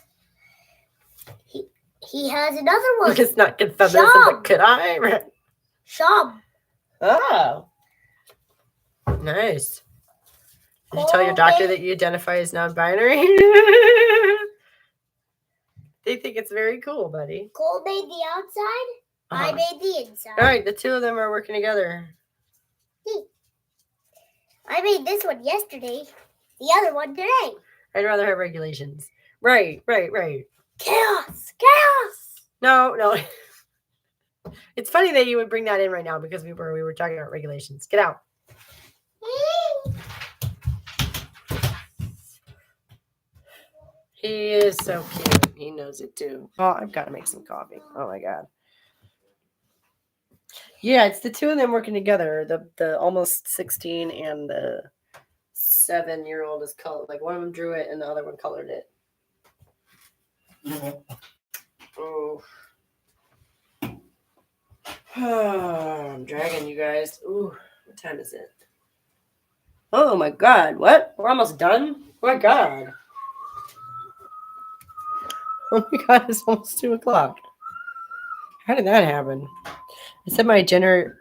He has another one. It's not good feminism, but could I? Right. Sham. Oh. Nice. Did you tell your doctor that you identify as non-binary? They think it's very cool, buddy. Cole made the outside. I Uh-huh. made the inside. All right, the two of them are working together. I made this one yesterday. The other one today. I'd rather have regulations. Right. Chaos. Chaos. No. It's funny that you would bring that in right now because we were talking about regulations. Get out. He is so cute. He knows it too. Oh, I've got to make some coffee. Oh my god. Yeah, it's the two of them working together. The almost 16 and the 7-year-old is colored. Like one of them drew it and the other one colored it. Oh. I'm dragging you guys. Ooh, what time is it? Oh my god, what? We're almost done? Oh my god. Oh my god, it's almost 2 o'clock. How did that happen? I said my gender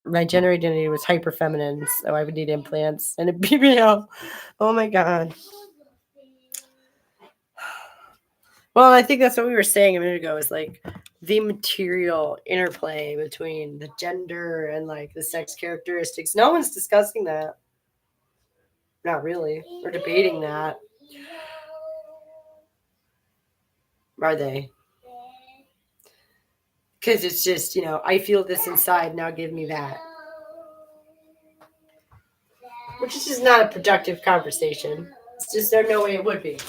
identity was hyper feminine, so I would need implants and a BBL. Oh my god. Well, I think that's what we were saying a minute ago, is like the material interplay between the gender and like the sex characteristics. No one's discussing that. Not really. We're debating that. Are they? Because it's just, I feel this inside, now give me that. Which is just not a productive conversation. It's just there's no way it would be.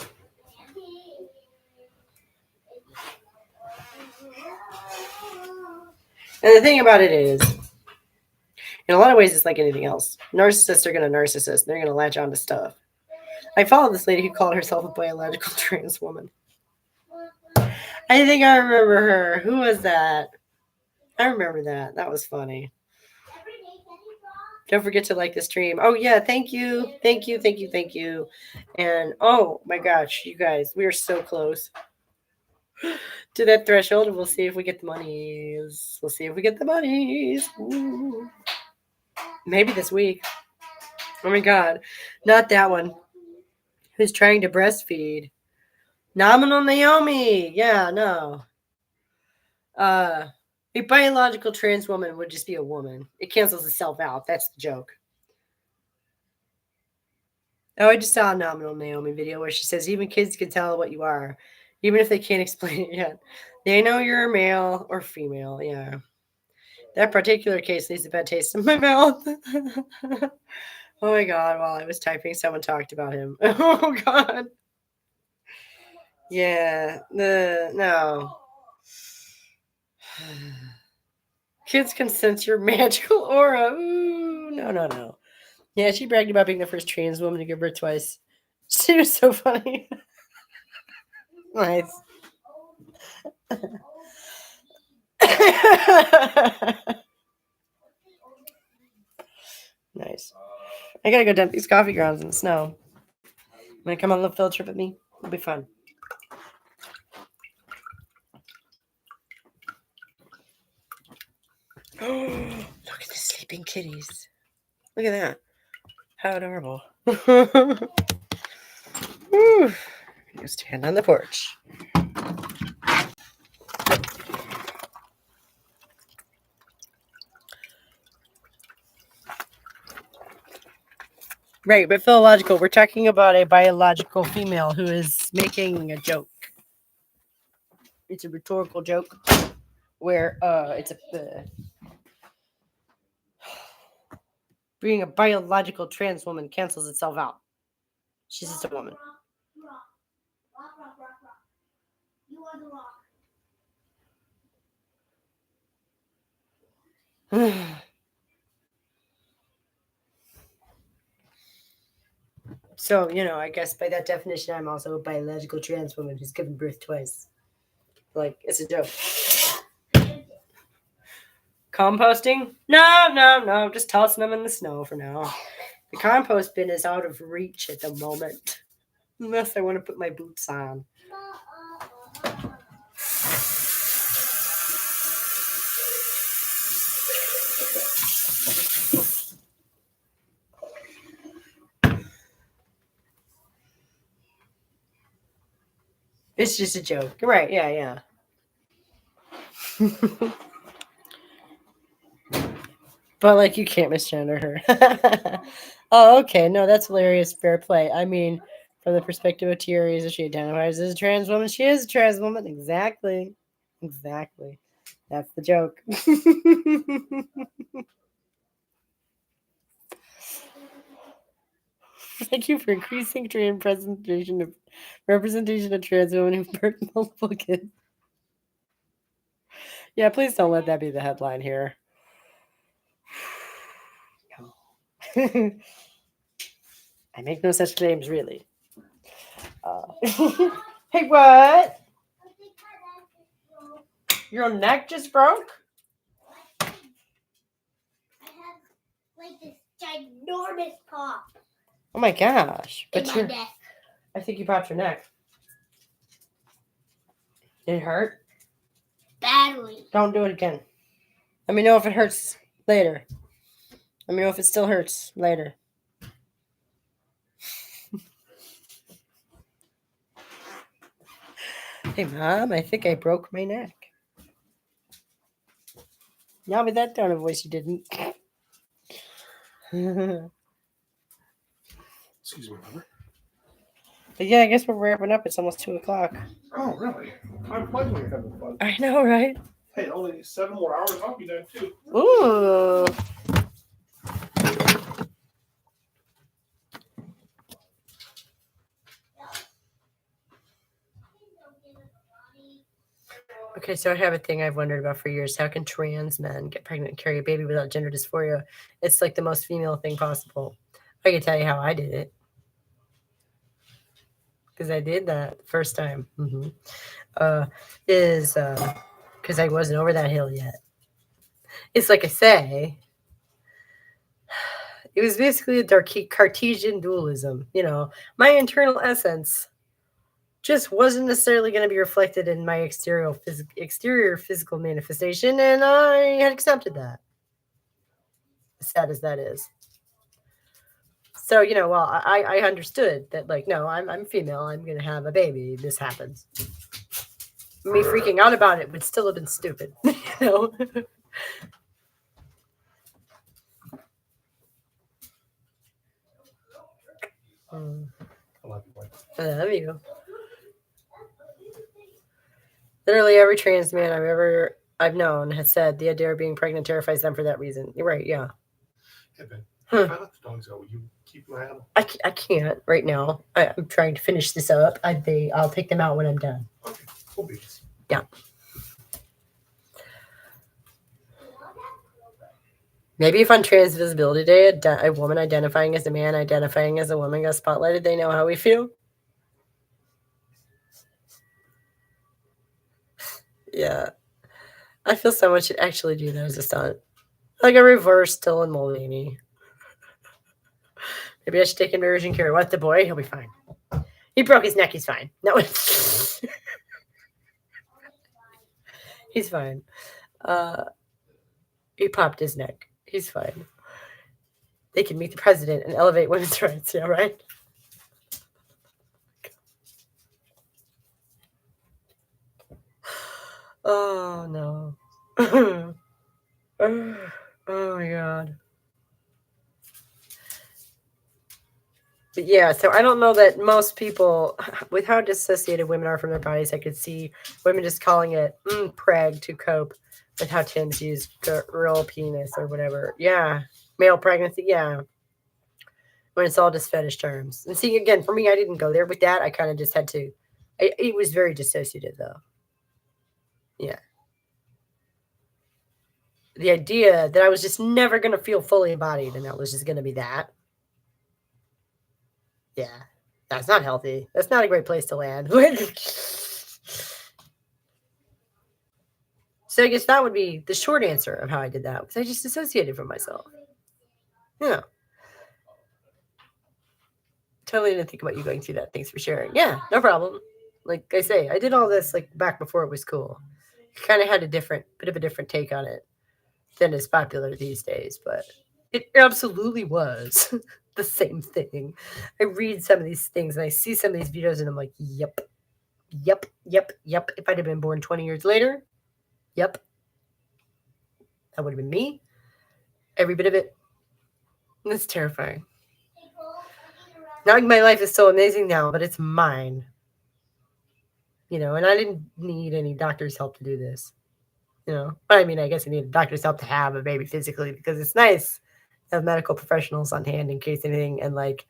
And the thing about it is, in a lot of ways, it's like anything else. Narcissists are going to narcissist. They're going to latch on to stuff. I followed this lady who called herself a biological trans woman. I think I remember her. Who was that? I remember that. That was funny. Don't forget to like the stream. Oh, yeah. Thank you. And oh, my gosh, you guys, we are so close to that threshold. And we'll see if we get the monies. Ooh. Maybe this week. Oh, my God. Not that one. Who's trying to breastfeed? Nominal Naomi. Yeah, no. A biological trans woman would just be a woman. It cancels itself out. That's the joke. Oh, I just saw a Nominal Naomi video where she says even kids can tell what you are, even if they can't explain it yet. They know you're a male or female. Yeah. That particular case leaves a bad taste in my mouth. Oh my God. While I was typing, someone talked about him. Oh God. Yeah. No. Kids can sense your magical aura. Ooh, no. Yeah, she bragged about being the first trans woman to give birth twice. She was so funny. Nice. Nice. I gotta go dump these coffee grounds in the snow. Wanna come on a little field trip with me? It'll be fun. Oh, look at the sleeping kitties. Look at that. How adorable. Woo. You stand on the porch. Right, but philological, we're talking about a biological female who is making a joke. It's a rhetorical joke where being a biological trans woman cancels itself out. She's just a woman. You are the rock. So, I guess by that definition, I'm also a biological trans woman who's given birth twice. Like, it's a joke. Composting? No. Just tossing them in the snow for now. The compost bin is out of reach at the moment. Unless I want to put my boots on. It's just a joke. Right, yeah. But, like, you can't misgender her. Oh, okay. No, that's hilarious. Fair play. I mean, from the perspective of Thierry, if she identifies as a trans woman, she is a trans woman. Exactly. That's the joke. Thank you for increasing trans representation of trans women who've birthed multiple kids. Yeah, please don't let that be the headline here. No. I make no such claims, really. Hey, what? Your neck just broke? I have like this ginormous pop Oh my gosh. in But my neck. I think you popped your neck. Did it hurt? Badly. Don't do it again. Let me know if it hurts later. Let me know if it still hurts later. Hey, Mom, I think I broke my neck. Not with that tone of voice, you didn't. Excuse me, mother. But yeah, I guess we're wrapping up. It's almost 2 o'clock. Oh, really? I'm glad you're having fun. I know, right? Hey, only 7 more hours. I'll be done too. Ooh. Okay, so I have a thing I've wondered about for years. How can trans men get pregnant and carry a baby without gender dysphoria? It's like the most female thing possible. I can tell you how I did it. Because I did that the first time. Is because I wasn't over that hill yet. It's like I say, it was basically a dark Cartesian dualism. My internal essence just wasn't necessarily going to be reflected in my exterior physical manifestation, and I had accepted that. As sad as that is. So, well, I understood that, like, no, I'm female. I'm going to have a baby. This happens. Me freaking out about it would still have been stupid, I love you, boy. I love you. Literally every trans man I've known has said the idea of being pregnant terrifies them for that reason. You're right, yeah. Hey, Ben. Huh. If I let the dogs out, will you keep an eye on them? I can't right now. I'm trying to finish this up. I'll take them out when I'm done. Okay, cool beans. Yeah. Maybe if on Trans Visibility Day, a woman identifying as a man, identifying as a woman got spotlighted, they know how we feel. Yeah. I feel someone should actually do that as a stunt. Like a reverse Dylan Mulvaney. Maybe I should take him to urgent care. What, the boy? He'll be fine. He broke his neck. He's fine. No. He's fine. He popped his neck. He's fine. They can meet the president and elevate women's rights. Yeah, right? Oh, no. Oh, my God. But yeah, so I don't know that most people, with how dissociated women are from their bodies, I could see women just calling it preg to cope with how Tim's use girl penis or whatever. Yeah. Male pregnancy. Yeah. When it's all just fetish terms. And see, again, for me, I didn't go there with that. I kind of just had to. It was very dissociative, though. Yeah. The idea that I was just never going to feel fully embodied and that was just going to be that. Yeah, that's not healthy. That's not a great place to land. So I guess that would be the short answer of how I did that, because I just dissociated from myself. Yeah. Totally didn't think about you going through that. Thanks for sharing. Yeah, no problem. Like I say, I did all this like back before it was cool. Kind of had a bit of a different take on it than is popular these days, but it absolutely was the same thing. I read some of these things and I see some of these videos and I'm like, yep. If I'd have been born 20 years later, yep. That would have been me. Every bit of it. It's terrifying. Not like my life is so amazing now, but it's mine. You know, and I didn't need any doctor's help to do this. You know, I mean, I guess I need a doctor's help to have a baby physically, because it's nice to have medical professionals on hand in case anything, and like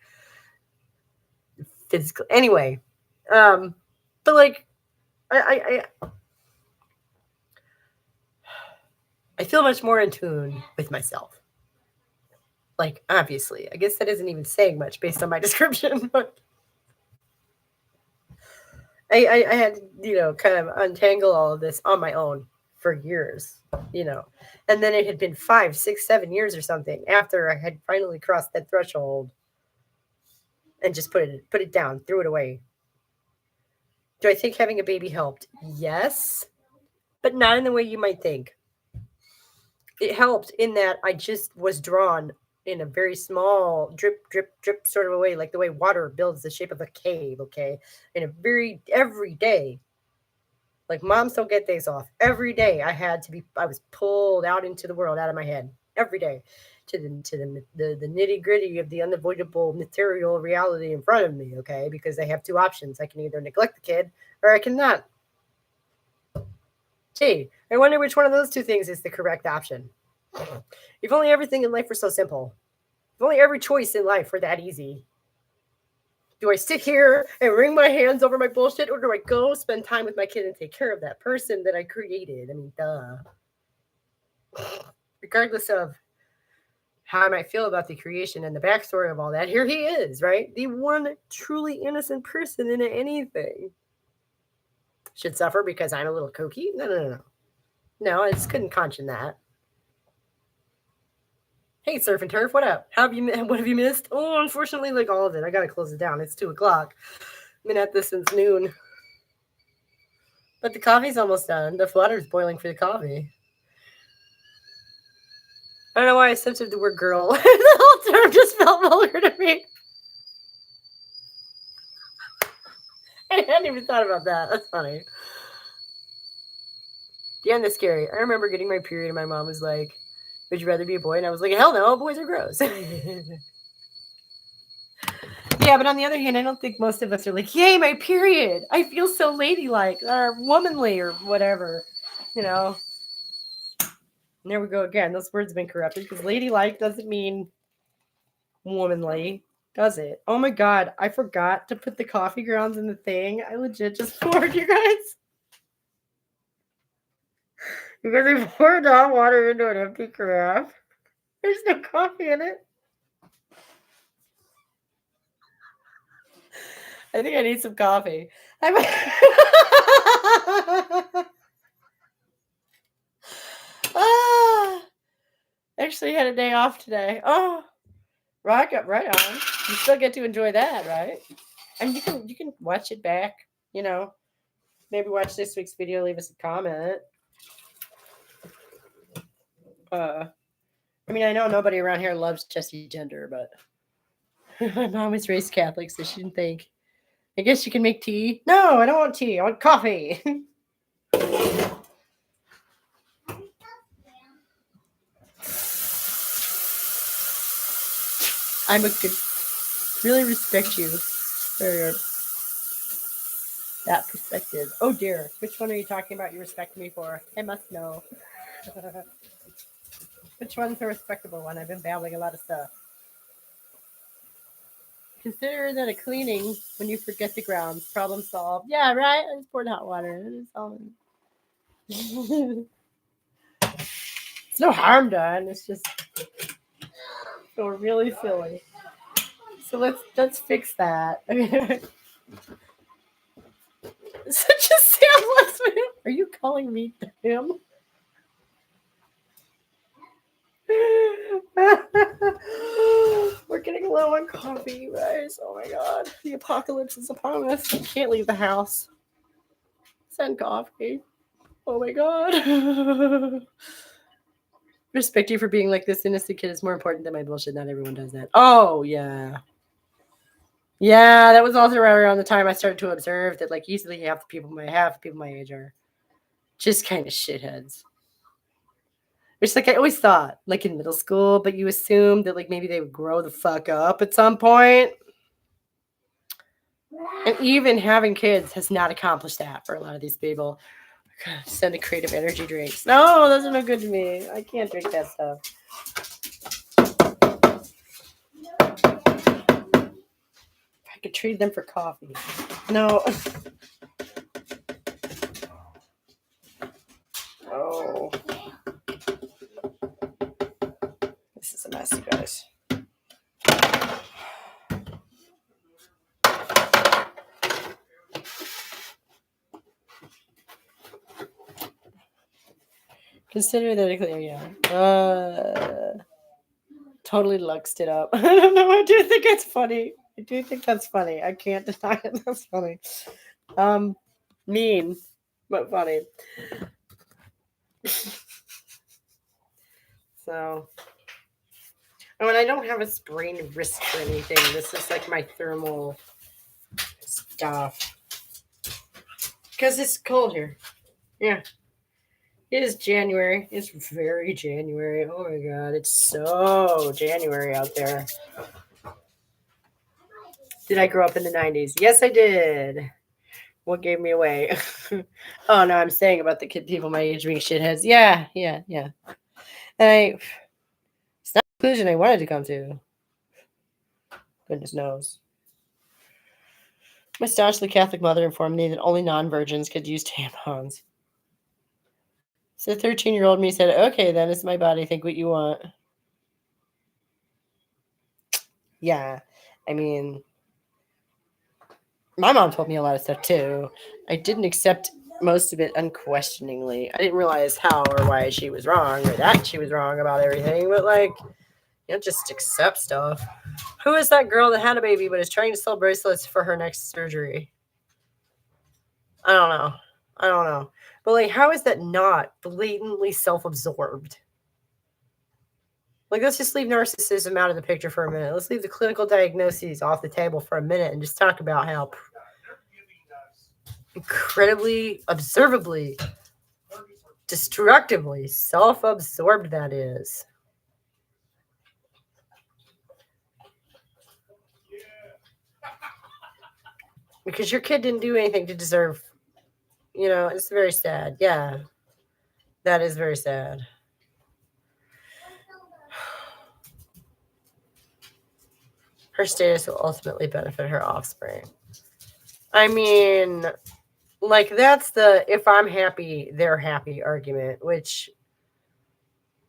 physical. Anyway, but like, I feel much more in tune with myself. Like, obviously, I guess that isn't even saying much based on my description, but I had, you know, kind of untangle all of this on my own for years, you know, and then it had been 5, 6, 7 years or something after I had finally crossed that threshold and just put it down, threw it away. Do I think having a baby helped? Yes, but not in the way you might think. It helped in that I just was drawn in a very small drip sort of a way, like the way water builds the shape of a cave, okay? In a very every day. Like moms don't get days off. Every day I was pulled out into the world, out of my head. Every day. To the nitty-gritty of the unavoidable material reality in front of me, okay? Because I have two options. I can either neglect the kid or I cannot. Gee, I wonder which one of those two things is the correct option. If only everything in life were so simple. If only every choice in life were that easy. Do I sit here and wring my hands over my bullshit, or do I go spend time with my kid and take care of that person that I created? I mean, duh. Regardless of how I might feel about the creation and the backstory of all that, here he is, right? The one truly innocent person in anything. Should suffer because I'm a little kooky? No. No, I just couldn't conscience that. Hey, Surf and Turf, what up? What have you missed? Oh, unfortunately, like all of it. I gotta close it down. It's 2:00. I've been at this since noon. But the coffee's almost done. The water's boiling for the coffee. I don't know why I censored the word girl. The whole term just felt vulgar to me. I hadn't even thought about that. That's funny. The end is scary. I remember getting my period and my mom was like, would you rather be a boy? And I was like, hell no, boys are gross. Yeah, but on the other hand, I don't think most of us are like, yay, my period. I feel so ladylike or womanly or whatever, you know. And there we go again. Those words have been corrupted because ladylike doesn't mean womanly, does it? Oh my God, I forgot to put the coffee grounds in the thing. I legit just poured, you guys. Because I poured hot water into an empty carafe. There's no coffee in it. I think I need some coffee. Actually had a day off today. Oh, right on. You still get to enjoy that, right? And you can watch it back, you know. Maybe watch this week's video, leave us a comment. I mean, I know nobody around here loves Jesse Gender, but my mom was raised Catholic, so she didn't think. I guess you can make tea. No, I don't want tea. I want coffee. I'm a good, really respect you for that perspective. Oh dear, which one are you talking about you respect me for? I must know. Which one's the respectable one? I've been babbling a lot of stuff. Consider that a cleaning when you forget the grounds. Problem solved. Yeah, right? I just poured hot water. It's no harm done. It's just so really silly. So let's fix that. I mean, such a soundless man. Are you calling me him? We're getting low on coffee, you guys. Oh my god. The apocalypse is upon us. I can't leave the house. Send coffee. Oh my god. Respect you for being like this innocent kid is more important than my bullshit. Not everyone does that. Oh, yeah. Yeah, that was also right around the time I started to observe that like easily half the people my age are just kind of shitheads. Which like I always thought, like in middle school, but you assumed that like maybe they would grow the fuck up at some point. And even having kids has not accomplished that for a lot of these people. Send a creative energy drinks. No, those are no good to me. I can't drink that stuff. I could trade them for coffee. No. Oh. This is a mess, you guys. Consider that a clear, yeah. Totally luxed it up. I don't know. I do think it's funny. I do think that's funny. I can't deny it. That's funny. Mean, but funny. So, oh, and I don't have a sprained wrist or anything. This is like my thermal stuff. Because it's cold here. Yeah. It is January. It's very January. Oh my god, it's so January out there. Did I grow up in the 90s? Yes, I did. What gave me away? Oh no, I'm saying about the kid people my age being shitheads. Yeah. And it's not a conclusion I wanted to come to. Goodness knows. My staunchly Catholic mother informed me that only non-virgins could use tampons. So the 13-year-old me said, okay, then it's my body. Think what you want. Yeah. I mean, my mom told me a lot of stuff too. I didn't accept most of it unquestioningly. I didn't realize how or why she was wrong or that she was wrong about everything. But like, you know, just accept stuff. Who is that girl that had a baby but is trying to sell bracelets for her next surgery? I don't know. But like, how is that not blatantly self-absorbed? Like, let's just leave narcissism out of the picture for a minute. Let's leave the clinical diagnoses off the table for a minute and just talk about how incredibly, observably, destructively self-absorbed that is. Because your kid didn't do anything to deserve, you know, it's very sad. Yeah, that is very sad. Her status will ultimately benefit her offspring. I mean, like, that's the if I'm happy, they're happy argument, which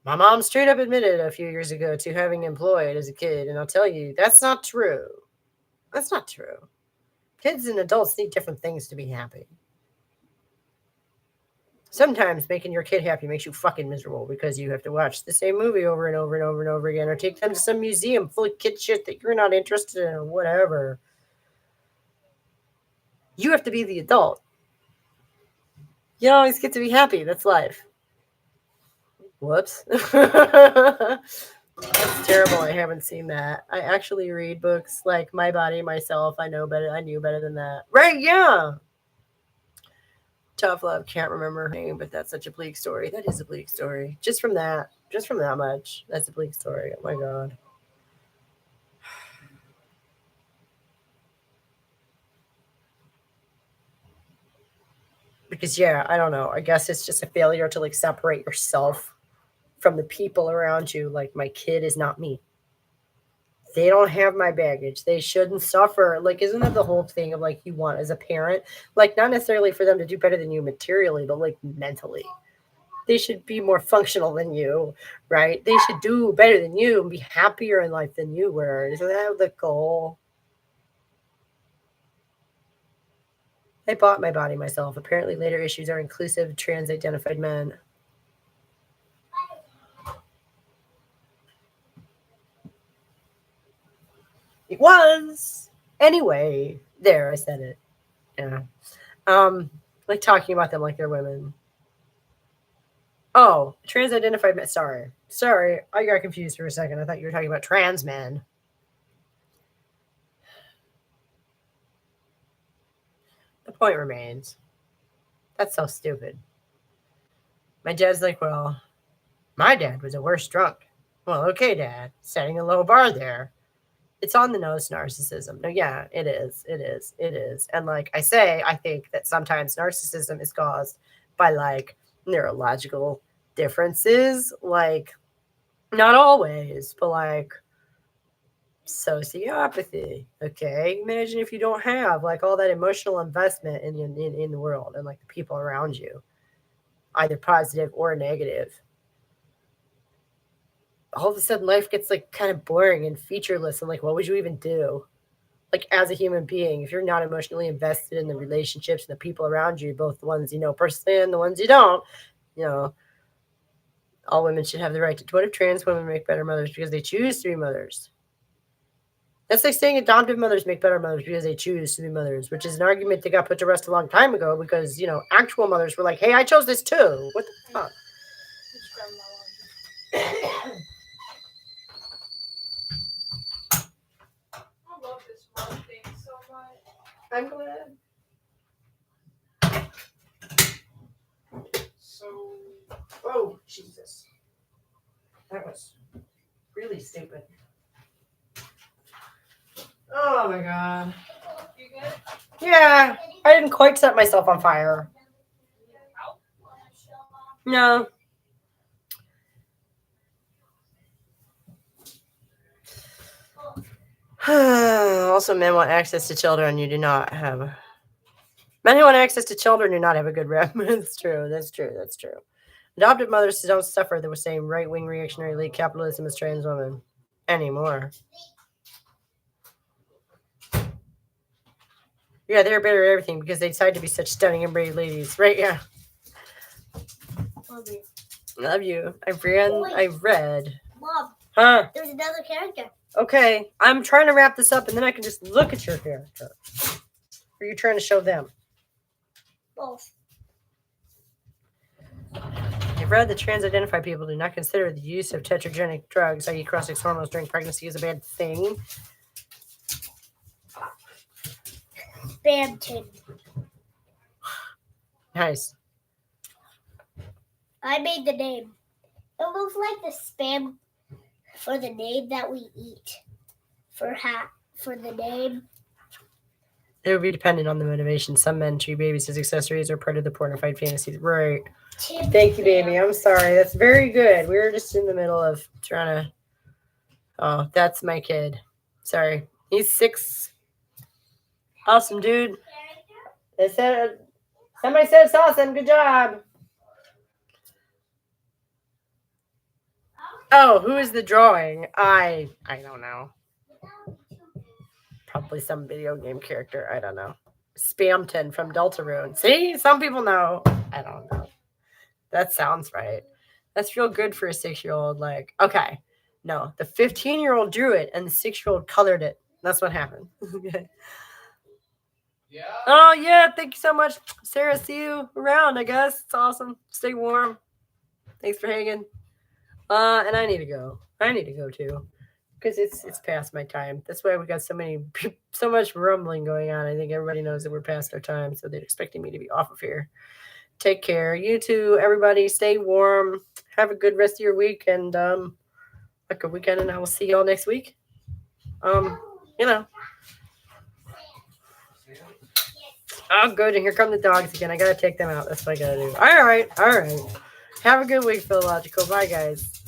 my mom straight up admitted a few years ago to having employed as a kid. And I'll tell you, that's not true. That's not true. Kids and adults need different things to be happy. Sometimes making your kid happy makes you fucking miserable because you have to watch the same movie over and over and over and over again, or take them to some museum full of kid shit that you're not interested in or whatever. You have to be the adult. You don't always get to be happy. That's life. Whoops. That's terrible. I haven't seen that. I actually read books like My Body, Myself. I knew better than that. Right, yeah. Tough Love, can't remember her name, but that's such a bleak story. That is a bleak story. Just from that much. That's a bleak story. Oh my god. Because yeah, I don't know. I guess it's just a failure to like separate yourself from the people around you. Like, my kid is not me. They don't have my baggage. They shouldn't suffer. Like, isn't that the whole thing of like you want as a parent? Like, not necessarily for them to do better than you materially, but like mentally. They should be more functional than you, right? They should do better than you and be happier in life than you were. Isn't that the goal? I bought my body myself. Apparently, later issues are inclusive of trans-identified men. It was. Anyway, there, I said it. Yeah. Like talking about them like they're women. Oh, trans-identified men. Sorry, I got confused for a second. I thought you were talking about trans men. The point remains. That's so stupid. My dad's like, well, my dad was a worse drunk. Well, okay, Dad, setting a low bar there. It's on the nose narcissism. No, yeah, it is. And like I say, I think that sometimes narcissism is caused by like neurological differences, like not always, but like sociopathy. Okay, imagine if you don't have like all that emotional investment in the world and like the people around you, either positive or negative. All of a sudden life gets like kind of boring and featureless, and like what would you even do like as a human being if you're not emotionally invested in the relationships and the people around you, both the ones you know personally and the ones you don't? All women should have the right to. What if trans women make better mothers because they choose to be mothers? That's like saying adoptive mothers make better mothers because they choose to be mothers, which is an argument that got put to rest a long time ago because actual mothers were like, hey, I chose this too. What the fuck? I love this mug thing so much. I'm glad. So, Oh, Jesus. That was really stupid. Oh my God. You good? Yeah, I didn't quite set myself on fire. No. Also, men want access to children. You do not have. Men who want access to children do not have a good rep. That's true. Adoptive mothers don't suffer the same right-wing reactionary elite capitalism as trans women anymore. Yeah, they're better at everything because they decide to be such stunning and brave ladies, right? Yeah. Love you. I've read. Mom, Huh? there's another character. Okay, I'm trying to wrap this up, and then I can just look at your character. Or are you trying to show them? Both. I've read that trans-identified people do not consider the use of tetragenic drugs, i.e. cross-sex hormones, during pregnancy as a bad thing. Spamton. Nice. I made the name. It looks like the spam for the name that we eat. For the name. It would be dependent on the motivation. Some men treat babies as accessories or part of the pornified fantasies. Right. Tim Thank you, Sam. baby. I'm sorry. That's very good. We were just in the middle of trying to. Oh, that's my kid. Sorry. He's 6. Awesome, dude. Somebody said it's awesome. Good job. Oh, who is the drawing? I don't know. Probably some video game character. I don't know. Spamton from Deltarune. See? Some people know. I don't know. That sounds right. That's real good for a 6-year-old. Like, okay. No, the 15-year-old drew it and the 6-year-old colored it. That's what happened. Okay. yeah. Oh, yeah. Thank you so much, Sarah. See you around, I guess. It's awesome. Stay warm. Thanks for hanging. And I need to go. Too. Because it's past my time. That's why we got so much rumbling going on. I think everybody knows that we're past our time, so they're expecting me to be off of here. Take care. You too, everybody. Stay warm. Have a good rest of your week, and a good weekend. And I will see y'all next week. Oh, good. And here come the dogs again. I gotta take them out. That's what I gotta do. All right. Have a good week, Philological. Bye, guys.